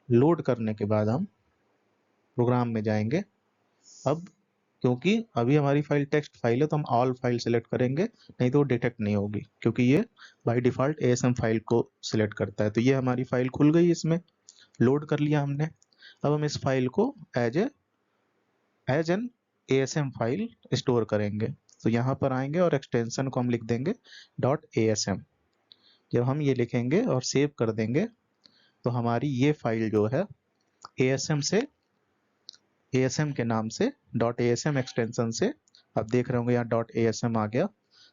लोड करने के बाद हम प्रोग्राम में जाएंगे। अब क्योंकि अभी हमारी फाइल टेक्स्ट फाइल है तो हम ऑल फाइल सेलेक्ट करेंगे, नहीं तो वो डिटेक्ट नहीं होगी, क्योंकि ये बाय डिफॉल्ट ASM फाइल को सिलेक्ट करता है। तो ये हमारी फाइल खुल गई, इसमें लोड कर लिया हमने। अब हम इस फाइल को as an ASM file store करेंगे। तो यहाँ पर आएंगे और एक्सटेंशन को हम लिख देंगे .asm। जब हम ये लिखेंगे और सेव कर देंगे तो हमारी ये फाइल जो है ASM के नाम से .asm एक्सटेंशन से, आप देख रहे होंगे यहाँ .asm आ गया।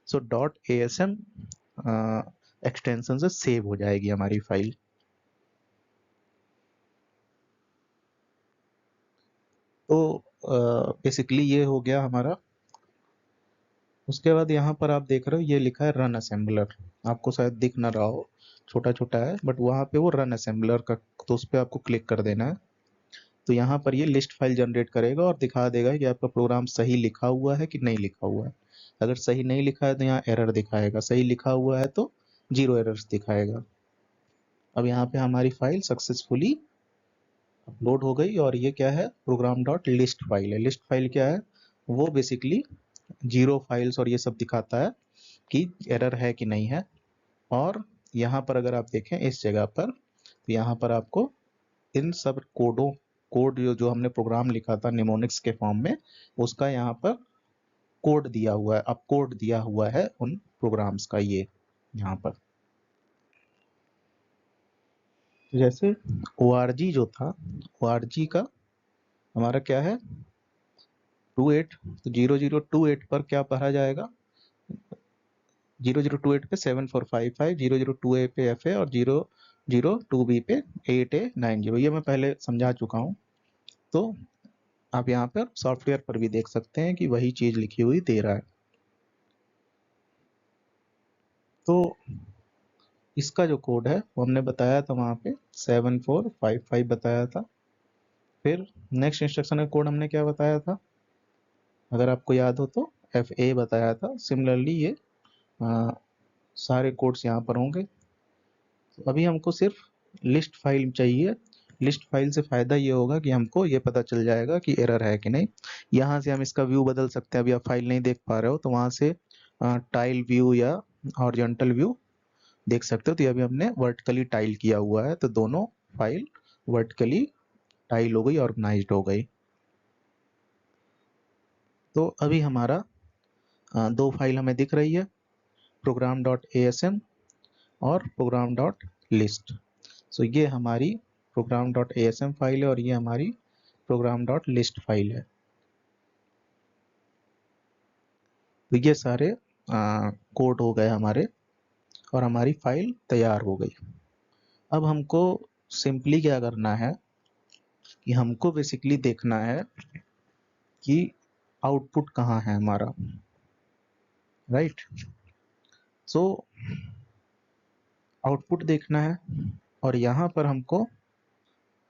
सो .asm एक्सटेंशन से सेव हो जाएगी हमारी फाइल। तो बेसिकली ये हो गया हमारा। उसके बाद यहाँ पर आप देख रहे हो ये लिखा है रन असेंबलर। आपको शायद दिख ना रहा हो, छोटा छोटा है, बट वहाँ पे वो रन असेंबलर का, तो उस पर आपको क्लिक कर देना है। तो यहाँ पर ये लिस्ट फाइल जनरेट करेगा और दिखा देगा कि आपका प्रोग्राम सही लिखा हुआ है कि नहीं लिखा हुआ है। अगर सही नहीं लिखा है तो यहाँ एरर दिखाएगा, सही लिखा हुआ है तो 0 एरर्स दिखाएगा। अब यहाँ पे हमारी फाइल सक्सेसफुली अपलोड हो गई। और ये क्या है? प्रोग्राम डॉट लिस्ट फाइल है। लिस्ट फाइल क्या है? वो बेसिकली 0 फाइल्स और ये सब दिखाता है कि एरर है कि नहीं है। और यहाँ पर अगर आप देखें इस जगह पर, तो यहाँ पर आपको इन सब कोड जो हमने प्रोग्राम लिखा था निमोनिक्स के फॉर्म में, उसका यहाँ पर कोड दिया हुआ है। अब कोड दिया हुआ है उन प्रोग्राम्स का, ये यहाँ पर। जैसे ORG जो था, ORG का हमारा क्या है? 0028, तो 0028 पर क्या पढ़ा जाएगा, 0028 पे 7455, 002A पे FA और 002B पे 8A90, ये मैं पहले समझा चुका हूँ। तो आप यहाँ पर सॉफ्टवेयर पर भी देख सकते हैं कि वही चीज लिखी हुई दे रहा है। तो इसका जो कोड है वो हमने बताया था वहाँ पे 7455 बताया था। फिर नेक्स्ट इंस्ट्रक्शन का कोड हमने क्या बताया था, अगर आपको याद हो तो FA बताया था। सिमिलरली ये सारे कोड्स यहाँ पर होंगे। तो अभी हमको सिर्फ लिस्ट फाइल चाहिए। लिस्ट फाइल से फायदा ये होगा कि हमको ये पता चल जाएगा कि एरर है कि नहीं। यहाँ से हम इसका व्यू बदल सकते हैं। अभी आप फाइल नहीं देख पा रहे हो तो वहाँ से टाइल व्यू या हॉरिजॉन्टल व्यू देख सकते हो। तो अभी हमने वर्टिकली टाइल किया हुआ है, तो दोनों फाइल वर्टिकली टाइल हो गई, ऑर्गेनाइज्ड हो गई। तो अभी हमारा दो फाइल हमें दिख रही है, program.asm और program.list। सो ये हमारी program.asm फाइल है और ये हमारी program.list फाइल है। तो ये सारे कोड हो गए हमारे और हमारी फाइल तैयार हो गई। अब हमको सिंपली क्या करना है कि हमको बेसिकली देखना है कि आउटपुट कहाँ है हमारा, राइट। सो आउटपुट देखना है और यहाँ पर हमको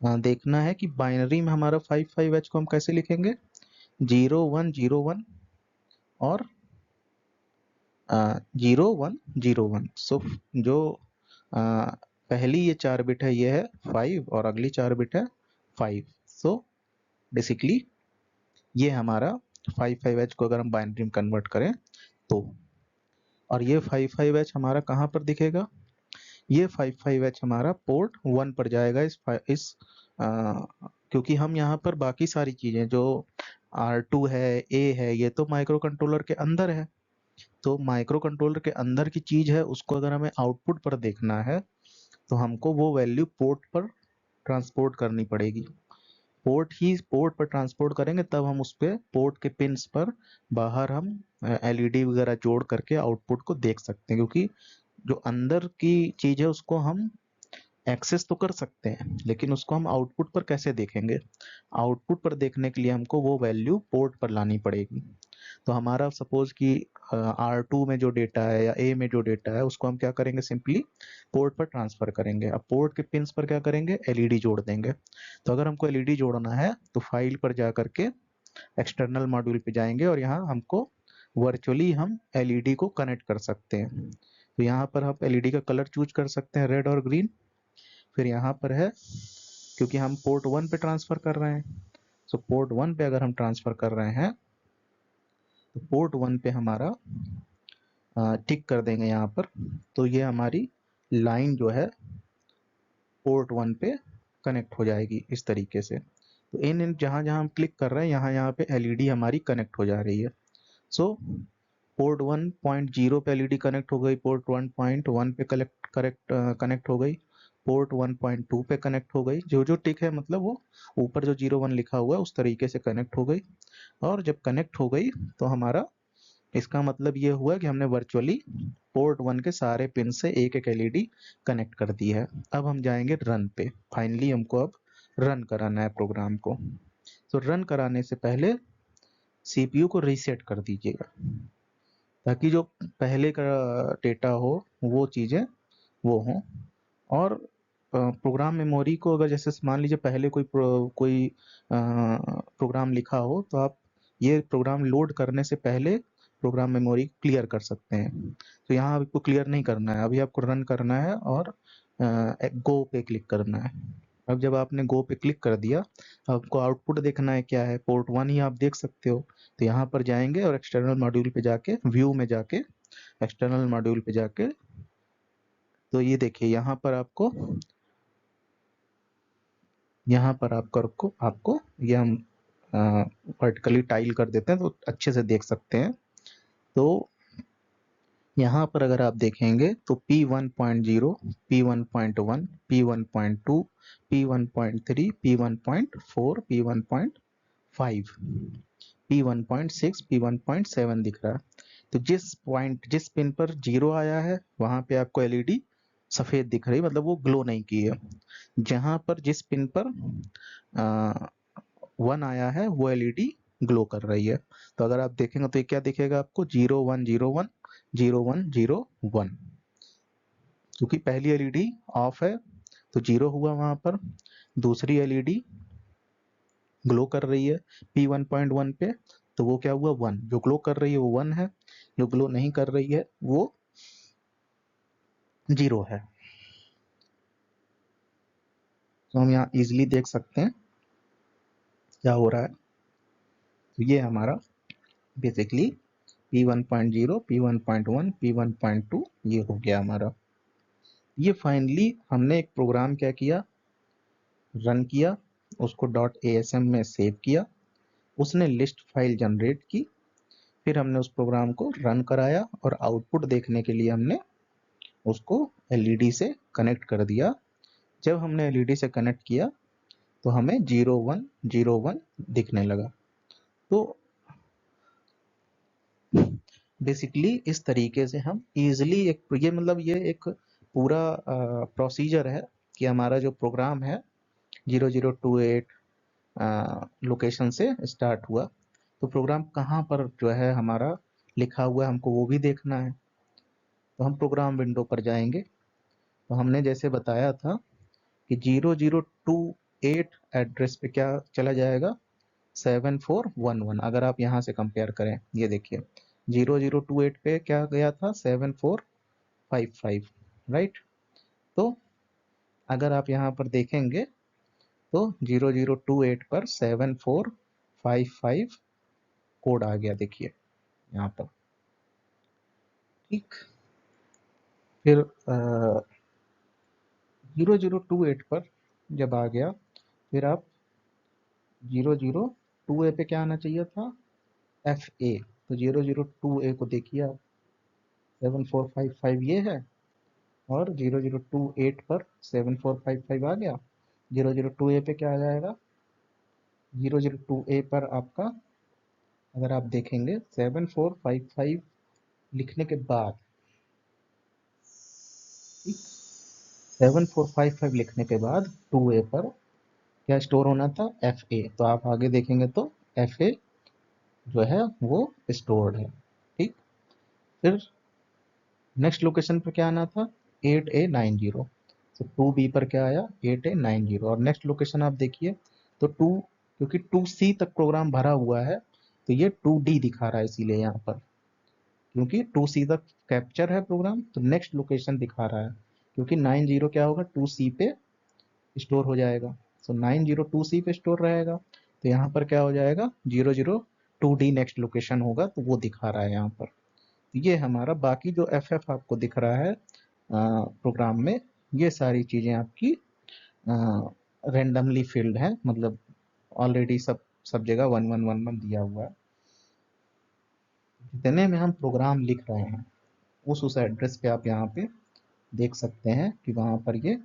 देखना है कि बाइनरी में हमारा 55H को हम कैसे लिखेंगे, 0101 और 0101। सो जो पहली ये 4 बिट है ये है 5 और अगली 4 बिट है 5। सो बेसिकली ये हमारा 55H को अगर हम बाइनरी में कन्वर्ट करें तो, और ये 55H हमारा कहाँ पर दिखेगा, ये 55H हमारा पोर्ट 1 पर जाएगा। क्योंकि हम यहाँ पर बाकी सारी चीजें जो R2 है, A है, ये तो माइक्रो कंट्रोलर के अंदर है। तो माइक्रो कंट्रोलर के अंदर की चीज है, उसको अगर हमें आउटपुट पर देखना है तो हमको वो वैल्यू पोर्ट पर ट्रांसपोर्ट करनी पड़ेगी। पोर्ट पर ट्रांसपोर्ट करेंगे तब हम उस पे पोर्ट के पिंस पर बाहर हम LED वगैरह जोड़ करके आउटपुट को देख सकते हैं। क्योंकि जो अंदर की चीज है उसको हम एक्सेस तो कर सकते हैं, लेकिन उसको हम आउटपुट पर कैसे देखेंगे। आउटपुट पर देखने के लिए हमको वो वैल्यू पोर्ट पर लानी पड़ेगी। तो हमारा सपोज कि R2 में जो डेटा है या A में जो डेटा है उसको हम क्या करेंगे, सिंपली पोर्ट पर ट्रांसफर करेंगे। अब पोर्ट के पिंस पर क्या करेंगे, LED जोड़ देंगे। तो अगर हमको LED जोड़ना है तो फाइल पर जा करके एक्सटर्नल मॉड्यूल पे जाएंगे और यहाँ हमको वर्चुअली हम LED को कनेक्ट कर सकते हैं। तो यहाँ पर आप LED का कलर चूज कर सकते हैं, रेड और ग्रीन। फिर यहाँ पर है, क्योंकि हम पोर्ट 1 पे ट्रांसफर कर रहे हैं, सो पोर्ट 1 पे अगर हम ट्रांसफर कर रहे हैं तो पोर्ट 1 पे हमारा टिक कर देंगे यहाँ पर। तो ये हमारी लाइन जो है पोर्ट 1 पे कनेक्ट हो जाएगी इस तरीके से। तो इन जहाँ जहाँ हम क्लिक कर रहे हैं यहाँ यहाँ पे LED हमारी कनेक्ट हो जा रही है। सो पोर्ट 1.0 पे LED कनेक्ट हो गई, पोर्ट 1.1 पे कनेक्ट हो गई, पोर्ट 1.2 पे कनेक्ट हो गई। जो जो टिक है मतलब वो ऊपर जो 01 लिखा हुआ है उस तरीके से कनेक्ट हो गई। और जब कनेक्ट हो गई तो हमारा इसका मतलब ये हुआ कि हमने वर्चुअली पोर्ट 1 के सारे पिन से एक एक LED कनेक्ट कर दी है। अब हम जाएंगे रन पे। फाइनली हमको अब रन कराना है प्रोग्राम को। तो रन कराने से पहले CPU को रीसेट कर दीजिएगा ताकि जो पहले का डेटा हो वो चीजें वो हों। और प्रोग्राम मेमोरी को अगर जैसे मान लीजिए पहले कोई प्रोग्राम लिखा हो तो आप ये प्रोग्राम लोड करने से पहले प्रोग्राम मेमोरी क्लियर कर सकते हैं। तो यहाँ आपको क्लियर नहीं करना है, अभी आपको रन करना है और गो पे क्लिक करना है। अब जब आपने गो पे क्लिक कर दिया, आपको आउटपुट देखना है क्या है, पोर्ट 1 ही आप देख सकते हो। तो यहाँ पर जाएंगे और एक्सटर्नल मॉड्यूल पे जाके व्यू में जाके एक्सटर्नल मॉड्यूल पे जाके, तो ये देखिए यहाँ पर आपको ये हम वर्टिकली टाइल कर देते हैं तो अच्छे से देख सकते हैं। तो यहाँ पर अगर आप देखेंगे तो P1.0, P1.1, P1.2, P1.3, P1.4, P1.5, P1.6 P1.7 दिख रहा है। तो जिस पिन पर 0 आया है वहां पे आपको एलईडी सफेद दिख रही है, मतलब वो ग्लो नहीं की है। जहां पर जिस पिन पर 1 आया है वो एलईडी ग्लो कर रही है। तो अगर आप देखेंगे तो ये क्या दिखेगा आपको, 0101 0101, क्योंकि पहली एलईडी ऑफ है तो 0 हुआ वहां पर। दूसरी एलईडी ग्लो कर रही है P1.1 पे, तो वो क्या हुआ 1। जो ग्लो कर रही है वो 1 है, जो ग्लो नहीं कर रही है वो 0 है। तो हम यहाँ इजिली देख सकते हैं क्या हो रहा है। तो ये हमारा बेसिकली P1.0 P1.1 P1.2 ये हो गया हमारा। ये फाइनली हमने एक प्रोग्राम क्या किया, रन किया, उसको .asm में सेव किया, उसने लिस्ट फाइल जनरेट की, फिर हमने उस प्रोग्राम को रन कराया और आउटपुट देखने के लिए हमने उसको एलईडी से कनेक्ट कर दिया। जब हमने एलईडी से कनेक्ट किया तो हमें 0101 दिखने लगा। तो बेसिकली इस तरीके से हम इजिली ये एक पूरा प्रोसीजर है कि हमारा जो प्रोग्राम है 0028 लोकेशन से स्टार्ट हुआ, तो प्रोग्राम कहाँ पर जो है हमारा लिखा हुआ है हमको वो भी देखना है। तो हम प्रोग्राम विंडो पर जाएंगे। तो हमने जैसे बताया था कि 0028 एड्रेस पे क्या चला जाएगा, 7411। अगर आप यहाँ से कंपेयर करें, ये देखिए 0028 पे क्या गया था, 7455, राइट। तो अगर आप यहाँ पर देखेंगे तो 0028 पर 7455 कोड आ गया, देखिए यहाँ पर, ठीक। फिर 0028 पर जब आ गया, फिर आप 002A पे क्या आना चाहिए था, FA। तो 002A को देखिए आप, 7455 ये है, और 0028 पर 7455 आ गया। 002A पे क्या आ जाएगा, 002A पर आपका अगर आप देखेंगे 7455 लिखने के बाद, ठीक, 7455 लिखने के बाद 2A पर क्या स्टोर होना था, FA। तो आप आगे देखेंगे तो FA जो है वो स्टोर्ड है, ठीक। फिर नेक्स्ट लोकेशन पर क्या आना था, 8A90। तो 2B पर क्या आया, 8A90। और नेक्स्ट लोकेशन आप देखिए तो 2, क्योंकि 2C तक प्रोग्राम भरा हुआ है तो ये 2D दिखा रहा है, इसीलिए यहाँ पर, क्योंकि 2C तक कैप्चर है प्रोग्राम, तो नेक्स्ट लोकेशन दिखा रहा है, क्योंकि 90 क्या होगा 2C पे स्टोर हो जाएगा। सो 90 2C पे स्टोर रहेगा, तो यहाँ पर क्या हो जाएगा, 002D नेक्स्ट लोकेशन होगा, तो वो दिखा रहा है यहाँ पर। ये हमारा बाकी जो FF आपको दिख रहा है प्रोग्राम में, ये सारी चीजें आपकी रेंडमली फिल्ड है, मतलब ऑलरेडी सब जगह 1111 दिया हुआ है। जितने में हम प्रोग्राम लिख रहे हैं उस एड्रेस पे आप यहाँ पे देख सकते हैं कि वहाँ पर ये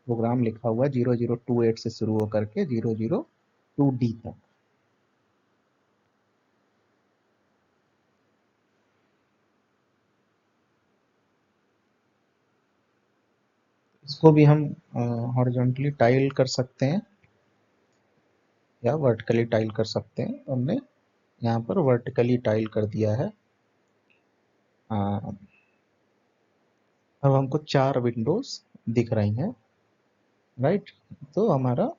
प्रोग्राम लिखा हुआ है 0028 से शुरू होकर के 002D तक। इसको भी हम हॉरिजॉन्टली टाइल कर सकते हैं या वर्टिकली टाइल कर सकते हैं। हमने यहाँ पर वर्टिकली टाइल कर दिया है। अब हमको 4 विंडोज दिख रही हैं, राइट। तो हमारा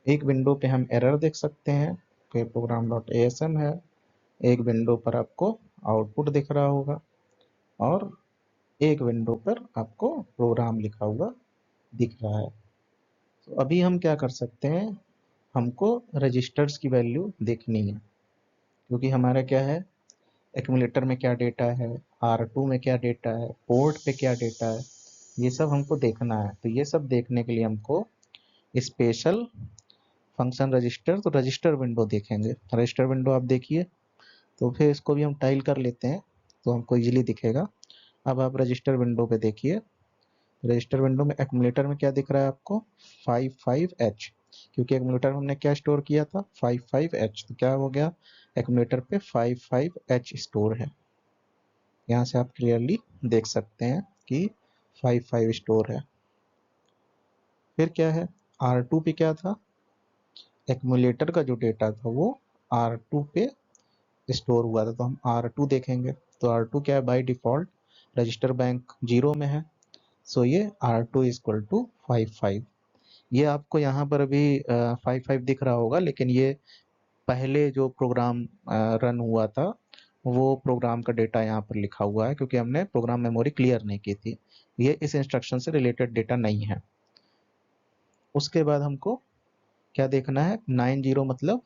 एक विंडो पे हम एरर देख सकते हैं कि program.asm है, एक विंडो पर आपको आउटपुट दिख रहा होगा, और एक विंडो पर आपको प्रोग्राम लिखा हुआ दिख रहा है। तो अभी हम क्या कर सकते हैं, हमको रजिस्टर्स की वैल्यू देखनी है, क्योंकि हमारा क्या है, एक्यूमुलेटर में क्या डेटा है, R2 में क्या डेटा है, पोर्ट पे क्या डेटा है, ये सब हमको देखना है। तो ये सब देखने के लिए हमको स्पेशल फंक्शन रजिस्टर, तो रजिस्टर विंडो देखेंगे। रजिस्टर विंडो आप देखिए, तो फिर इसको भी हम टाइल कर लेते हैं तो हमको इजीली दिखेगा। अब आप रजिस्टर विंडो पे देखिए, रजिस्टर विंडो में एक्यूमुलेटर में क्या दिख रहा है आपको, 55H, क्योंकि एक्यूमुलेटर में हमने क्या स्टोर किया था, 55H। तो क्या हो गया, एक्यूमुलेटर पे 55H स्टोर है। यहाँ से आप क्लियरली देख सकते हैं कि 55 स्टोर है। फिर क्या है, R2 पे क्या था, एक्यूमुलेटर का जो डेटा था वो R2 पे स्टोर हुआ था, तो हम R2 देखेंगे। तो R2 क्या है, बाय डिफॉल्ट रजिस्टर बैंक 0 में है, सो ये R2 इक्वल टू 55। ये आपको यहाँ पर अभी 55 दिख रहा होगा, लेकिन ये पहले जो प्रोग्राम रन हुआ था वो प्रोग्राम का डेटा यहाँ पर लिखा हुआ है, क्योंकि हमने प्रोग्राम मेमोरी क्लियर नहीं की थी। ये इस इंस्ट्रक्शन से रिलेटेड डेटा नहीं है। उसके बाद हमको क्या देखना है, 90 मतलब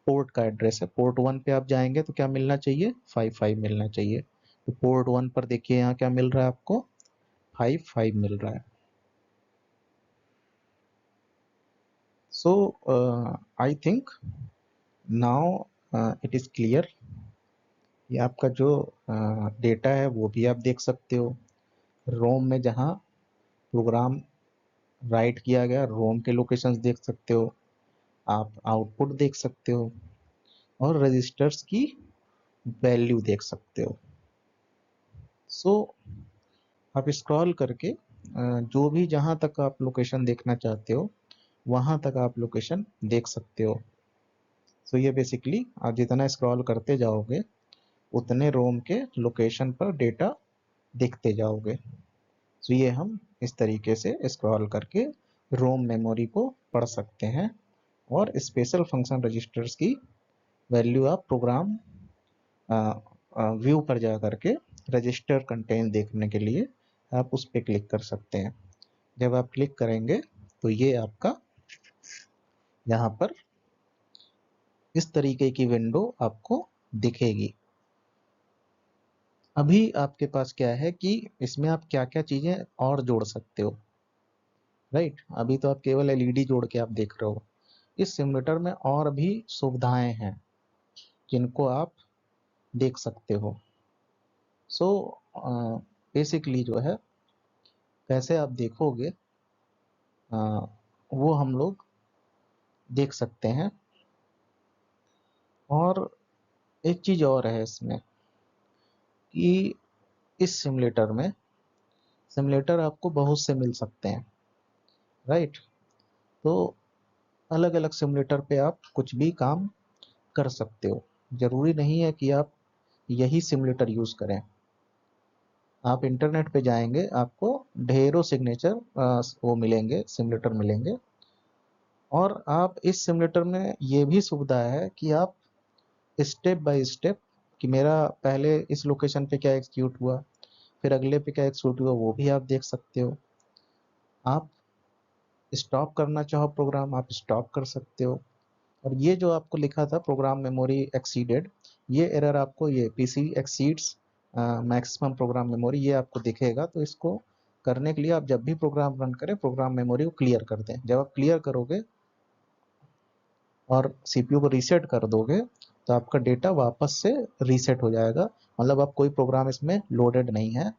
पोर्ट का एड्रेस है। पोर्ट 1 पे आप जाएंगे तो क्या मिलना चाहिए, 55 मिलना चाहिए। तो पोर्ट 1 पर देखिए यहाँ क्या मिल रहा है आपको, 55 मिल रहा है। So I think now it is clear. ये आपका जो डेटा है वो भी आप देख सकते हो। रोम में जहाँ प्रोग्राम राइट किया गया, रोम के लोकेशंस देख सकते हो, आप आउटपुट देख सकते हो, और रजिस्टर्स की वैल्यू देख सकते हो। सो आप स्क्रॉल करके जो भी जहाँ तक आप लोकेशन देखना चाहते हो वहाँ तक आप लोकेशन देख सकते हो। सो ये बेसिकली आप जितना स्क्रॉल करते जाओगे उतने रोम के लोकेशन पर डेटा देखते जाओगे। सो ये हम इस तरीके से स्क्रॉल करके रोम मेमोरी को पढ़ सकते हैं, और स्पेशल फंक्शन रजिस्टर्स की वैल्यू आप प्रोग्राम व्यू पर जा करके रजिस्टर कंटेंट देखने के लिए आप उस पर क्लिक कर सकते हैं। जब आप क्लिक करेंगे तो ये आपका यहाँ पर इस तरीके की विंडो आपको दिखेगी। अभी आपके पास क्या है कि इसमें आप क्या क्या चीजें और जोड़ सकते हो, राइट। अभी तो आप केवल एलईडी जोड़ के आप देख रहे हो। इस सिमुलेटर में और भी सुविधाएं हैं जिनको आप देख सकते हो। सो बेसिकली जो है कैसे आप देखोगे वो हम लोग देख सकते हैं। और एक चीज और है इसमें कि इस सिमुलेटर आपको बहुत से मिल सकते हैं, राइट। तो अलग अलग सिमुलेटर पे आप कुछ भी काम कर सकते हो। जरूरी नहीं है कि आप यही सिमुलेटर यूज करें। आप इंटरनेट पे जाएंगे आपको ढेरों सिग्नेचर वो मिलेंगे, सिमुलेटर मिलेंगे। और आप इस सिमुलेटर में ये भी सुविधा है कि आप स्टेप बाय स्टेप कि मेरा पहले इस लोकेशन पे क्या एग्जीक्यूट हुआ, फिर अगले पे क्या एग्जीक्यूट हुआ, वो भी आप देख सकते हो। आप स्टॉप करना चाहो प्रोग्राम, आप स्टॉप कर सकते हो। और ये जो आपको लिखा था प्रोग्राम मेमोरी एक्सीडेड, ये एरर आपको ये PC exceeds maximum program memory ये आपको दिखेगा। तो इसको करने के लिए आप जब भी प्रोग्राम रन करें प्रोग्राम मेमोरी को क्लियर कर दें। जब आप क्लियर करोगे और सीपीयू को रीसेट कर दोगे तो आपका डेटा वापस से रीसेट हो जाएगा। मतलब आप कोई प्रोग्राम इसमें लोडेड नहीं है,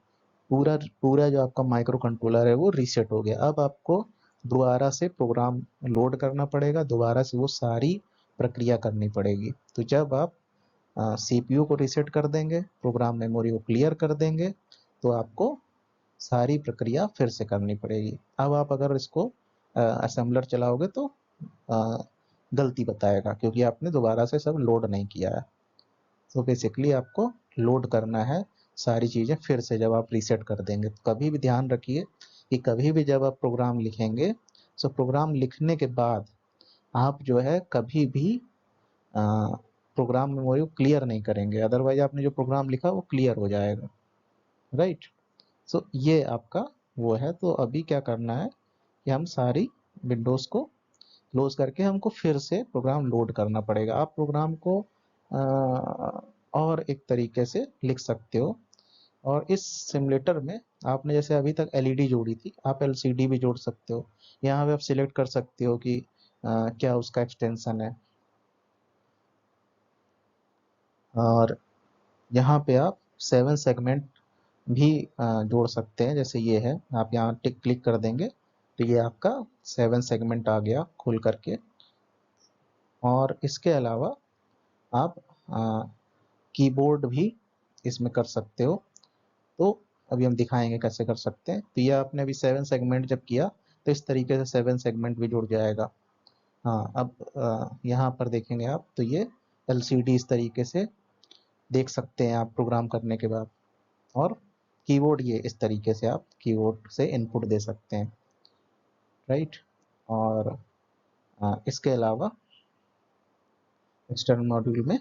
पूरा पूरा जो आपका माइक्रो कंट्रोलर है वो रीसेट हो गया। अब आपको दोबारा से प्रोग्राम लोड करना पड़ेगा, दोबारा से वो सारी प्रक्रिया करनी पड़ेगी। तो जब आप सीपीयू को रीसेट कर देंगे, प्रोग्राम मेमोरी को क्लियर कर देंगे, तो आपको सारी प्रक्रिया फिर से करनी पड़ेगी। अब आप अगर इसको असेंबलर चलाओगे तो आ, गलती बताएगा, क्योंकि आपने दोबारा से सब लोड नहीं किया है। तो बेसिकली आपको लोड करना है सारी चीज़ें फिर से जब आप रीसेट कर देंगे। तो कभी भी ध्यान रखिए कि कभी भी जब आप प्रोग्राम लिखेंगे तो प्रोग्राम लिखने के बाद आप जो है कभी भी प्रोग्राम मेमोरी को क्लियर नहीं करेंगे, अदरवाइज आपने जो प्रोग्राम लिखा वो क्लियर हो जाएगा, राइट। सो ये आपका वो है। तो अभी क्या करना है कि हम सारी विंडोज़ को क्लोज करके हमको फिर से प्रोग्राम लोड करना पड़ेगा। आप प्रोग्राम को और एक तरीके से लिख सकते हो। और इस सिमुलेटर में आपने जैसे अभी तक एलईडी जोड़ी थी, आप एलसीडी भी जोड़ सकते हो। यहाँ पे आप सिलेक्ट कर सकते हो कि क्या उसका एक्सटेंशन है। और यहाँ पे आप 7 सेगमेंट भी जोड़ सकते हैं। जैसे ये है, आप यहाँ टिक क्लिक कर देंगे तो ये आपका 7 सेगमेंट आ गया खुल करके। और इसके अलावा आप कीबोर्ड भी इसमें कर सकते हो। तो अभी हम दिखाएंगे कैसे कर सकते हैं। तो ये आपने अभी 7 सेगमेंट जब किया तो इस तरीके से 7 सेगमेंट भी जुड़ जाएगा। हाँ, अब यहाँ पर देखेंगे आप तो ये एलसीडी इस तरीके से देख सकते हैं आप प्रोग्राम करने के बाद। और कीबोर्ड ये इस तरीके से आप कीबोर्ड से इनपुट दे सकते हैं, राइट। और इसके अलावा एक्सटर्नल मॉड्यूल में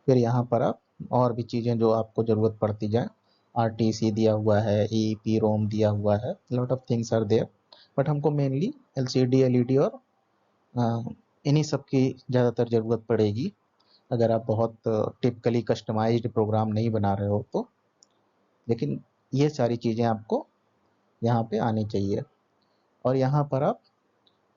फिर यहाँ पर आप और भी चीज़ें जो आपको ज़रूरत पड़ती जाए, आरटीसी दिया हुआ है, ईईपी रोम दिया हुआ है, lot of things are there. But हमको मेनली एलसीडी एलईडी और इन्हीं सब की ज़्यादातर ज़रूरत पड़ेगी अगर आप बहुत टिपिकली कस्टमाइज्ड प्रोग्राम नहीं बना रहे हो तो। लेकिन ये सारी चीज़ें आपको यहाँ पे आनी चाहिए। और यहाँ पर आप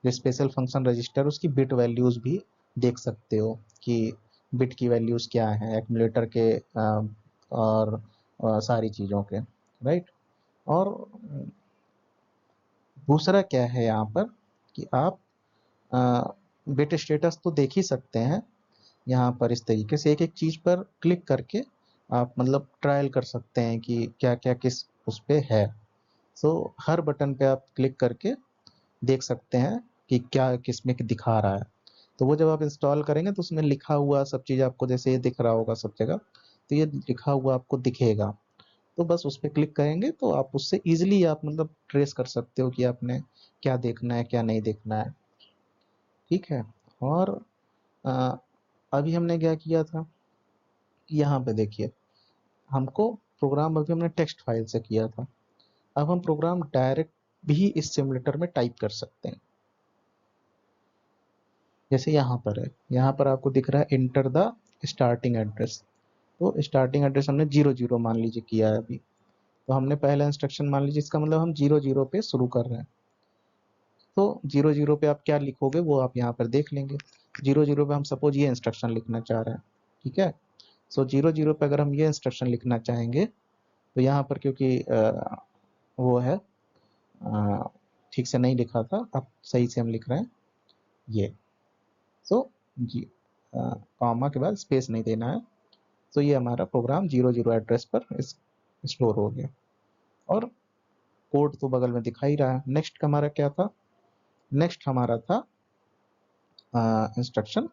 जो स्पेशल फंक्शन रजिस्टर उसकी बिट वैल्यूज़ भी देख सकते हो कि बिट की वैल्यूज़ क्या हैं एक्यूमुलेटर के और सारी चीज़ों के, राइट। और दूसरा क्या है यहाँ पर कि आप बिट स्टेटस तो देख ही सकते हैं। यहाँ पर इस तरीके से एक एक चीज़ पर क्लिक करके आप मतलब ट्रायल कर सकते हैं कि क्या क्या किस उस पे है। सो हर बटन पे आप क्लिक करके देख सकते हैं कि क्या किसमें दिखा रहा है। तो वो जब आप इंस्टॉल करेंगे तो उसमें लिखा हुआ सब चीज़ आपको जैसे ये दिख रहा होगा सब जगह, तो ये लिखा हुआ आपको दिखेगा। तो बस उस पर क्लिक करेंगे तो आप उससे ईजिली आप मतलब ट्रेस कर सकते हो कि आपने क्या देखना है क्या नहीं देखना है, ठीक है। और अ, अभी हमने क्या किया था, यहाँ पे देखिए हमको प्रोग्राम अभी हमने टेक्स्ट फाइल से किया था। अब हम प्रोग्राम डायरेक्ट भी इस सिमुलेटर में टाइप कर सकते हैं। जैसे यहाँ पर है, यहाँ पर आपको दिख रहा है इंटर द स्टार्टिंग एड्रेस। तो स्टार्टिंग एड्रेस हमने 00 मान लीजिए किया है अभी। तो हमने पहला इंस्ट्रक्शन मान लीजिए, इसका मतलब हम 00 पे शुरू कर रहे हैं। तो 00 पे आप क्या लिखोगे वो आप यहाँ पर देख लेंगे। 00 पे हम सपोज ये इंस्ट्रक्शन लिखना चाह रहे हैं, ठीक है। सो 00 पे अगर हम ये इंस्ट्रक्शन लिखना चाहेंगे तो यहाँ पर क्योंकि वो है ठीक से नहीं लिखा था, अब सही से हम लिख रहे हैं ये। सो जी कॉमा के बाद स्पेस नहीं देना है। तो ये हमारा प्रोग्राम 00 एड्रेस पर स्टोर हो गया और कोड तो बगल में दिखा ही रहा है। नेक्स्ट हमारा क्या था, नेक्स्ट हमारा था इंस्ट्रक्शन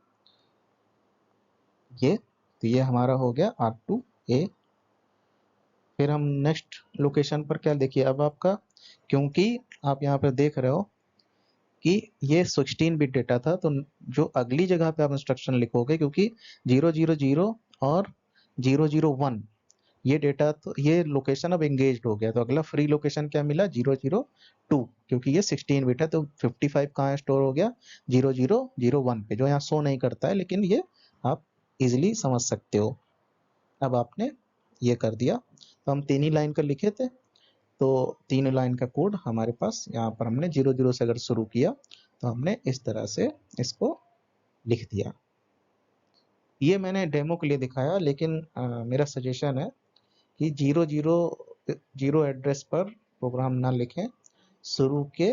ये। तो ये हमारा हो गया R2A। फिर हम नेक्स्ट लोकेशन पर क्या देखिए, अब आपका क्योंकि आप यहाँ पर देख रहे हो कि ये 16 बिट डेटा था, तो जो अगली जगह पे आप इंस्ट्रक्शन लिखोगे क्योंकि 000 और 001 ये डेटा तो ये लोकेशन अब एंगेज्ड हो गया, तो अगला फ्री लोकेशन क्या मिला 002, क्योंकि ये 16 बिट है तो 55 कहाँ स्टोर हो गया 0001 पे, जो यहाँ शो नहीं करता है लेकिन ये आप इजिली समझ सकते हो। अब आपने ये कर दिया, तो हम 3 ही लाइन का लिखे थे तो 3 लाइन का कोड हमारे पास यहाँ पर हमने 00 से अगर शुरू किया तो हमने इस तरह से इसको लिख दिया। ये मैंने डेमो के लिए दिखाया, लेकिन मेरा सजेशन है कि 00 एड्रेस पर प्रोग्राम ना लिखें, शुरू के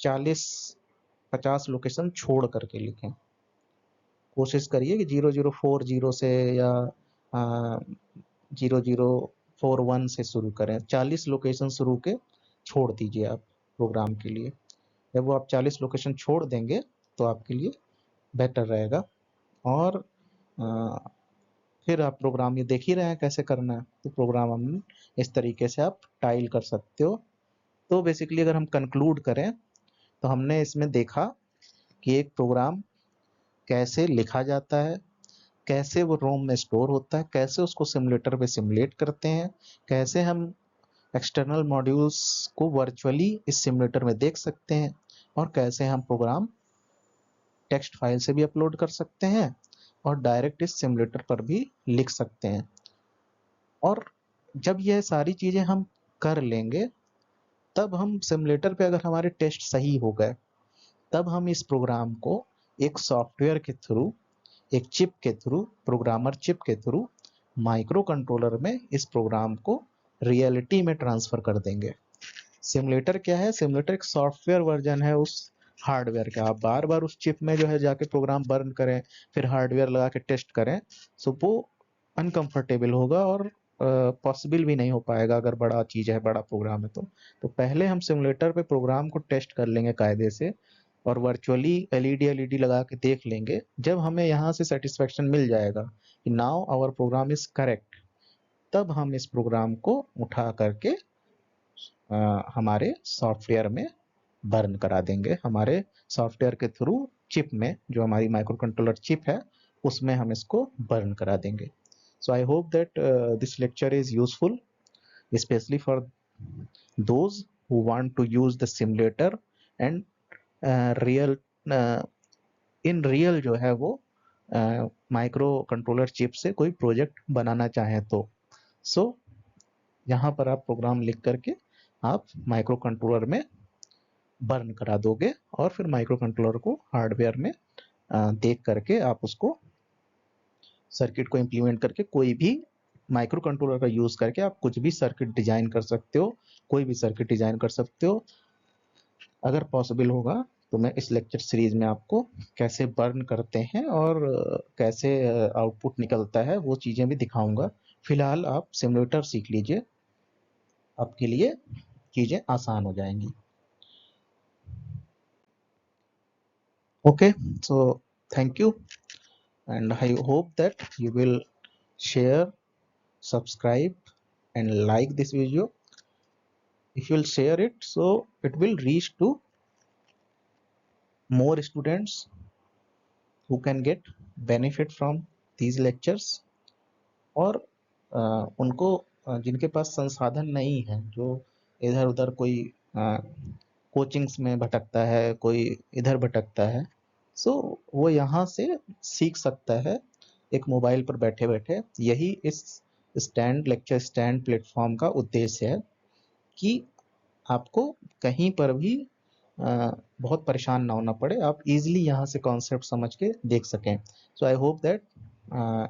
40-50 लोकेशन छोड़ करके लिखें। कोशिश करिए कि 0040 से या 0041 से शुरू करें। 40 लोकेशन शुरू के छोड़ दीजिए आप प्रोग्राम के लिए। जब वो आप 40 लोकेशन छोड़ देंगे तो आपके लिए बेटर रहेगा। और फिर आप प्रोग्राम ये देख ही रहे हैं कैसे करना है, तो प्रोग्राम हम इस तरीके से आप टाइल कर सकते हो। तो बेसिकली अगर हम कंक्लूड करें तो हमने इसमें देखा कि एक प्रोग्राम कैसे लिखा जाता है, कैसे वो रोम में स्टोर होता है, कैसे उसको सिमुलेटर पे सिमुलेट करते हैं, कैसे हम एक्सटर्नल मॉड्यूल्स को वर्चुअली इस सिमुलेटर में देख सकते हैं, और कैसे हम प्रोग्राम टेक्स्ट फाइल से भी अपलोड कर सकते हैं और डायरेक्ट इस सिमुलेटर पर भी लिख सकते हैं। और जब यह सारी चीज़ें हम कर लेंगे तब हम सिमुलेटर पे अगर हमारे टेस्ट सही हो गए तब हम इस प्रोग्राम को एक सॉफ्टवेयर के थ्रू, एक चिप के थ्रू, प्रोग्रामर चिप के थ्रू माइक्रो कंट्रोलर में इस प्रोग्राम को रियलिटी में ट्रांसफर कर देंगे। सिमुलेटर क्या है, सिमुलेटर एक सॉफ्टवेयर वर्जन है उस हार्डवेयर का। आप बार बार उस चिप में जो है जाके प्रोग्राम बर्न करें, फिर हार्डवेयर लगा के टेस्ट करें, सो वो अनकंफर्टेबल होगा और पॉसिबल भी नहीं हो पाएगा अगर बड़ा चीज़ है, बड़ा प्रोग्राम है तो पहले हम सिमुलेटर पे प्रोग्राम को टेस्ट कर लेंगे कायदे से और वर्चुअली एलईडी लगा के देख लेंगे। जब हमें यहाँ से सेटिस्फेक्शन मिल जाएगा कि now our program is correct, तब हम इस प्रोग्राम को उठा करके हमारे सॉफ्टवेयर में बर्न करा देंगे। हमारे सॉफ्टवेयर के थ्रू चिप में, जो हमारी माइक्रो कंट्रोलर चिप है, उसमें हम इसको बर्न करा देंगे। So I hope that this lecture is useful, especially for those who want to use the simulator and real in real जो है वो माइक्रो कंट्रोलर चिप से कोई प्रोजेक्ट बनाना चाहें तो। सो यहाँ पर आप प्रोग्राम लिख करके आप माइक्रो कंट्रोलर में बर्न करा दोगे और फिर माइक्रो कंट्रोलर को हार्डवेयर में देख करके आप उसको सर्किट को इम्प्लीमेंट करके कोई भी माइक्रो कंट्रोलर का यूज करके आप कुछ भी सर्किट डिजाइन कर सकते हो, कोई भी सर्किट डिजाइन कर सकते हो। अगर पॉसिबल होगा तो मैं इस लेक्चर सीरीज में आपको कैसे बर्न करते हैं और कैसे आउटपुट निकलता है वो चीजें भी दिखाऊंगा। फिलहाल आप सिमुलेटर सीख लीजिए, आपके लिए चीजें आसान हो जाएंगी। Okay, so thank you and I hope that you will share, subscribe and like this video. If you will share it, so it will reach to more students who can get benefit from these lectures और उनको जिनके पास संसाधन नहीं है, जो इधर उधर कोई कोचिंग्स में भटकता है, कोई इधर भटकता है, सो वो यहाँ से सीख सकता है एक मोबाइल पर बैठे बैठे। यही इस लेक्चर स्टैंड प्लेटफॉर्म का उद्देश्य है कि आपको कहीं पर भी बहुत परेशान ना होना पड़े, आप इजीली यहाँ से कॉन्सेप्ट समझ के देख सकें। So I hope that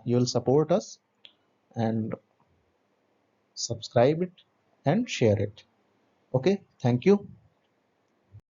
you will support us and subscribe it and share it. Okay, thank you.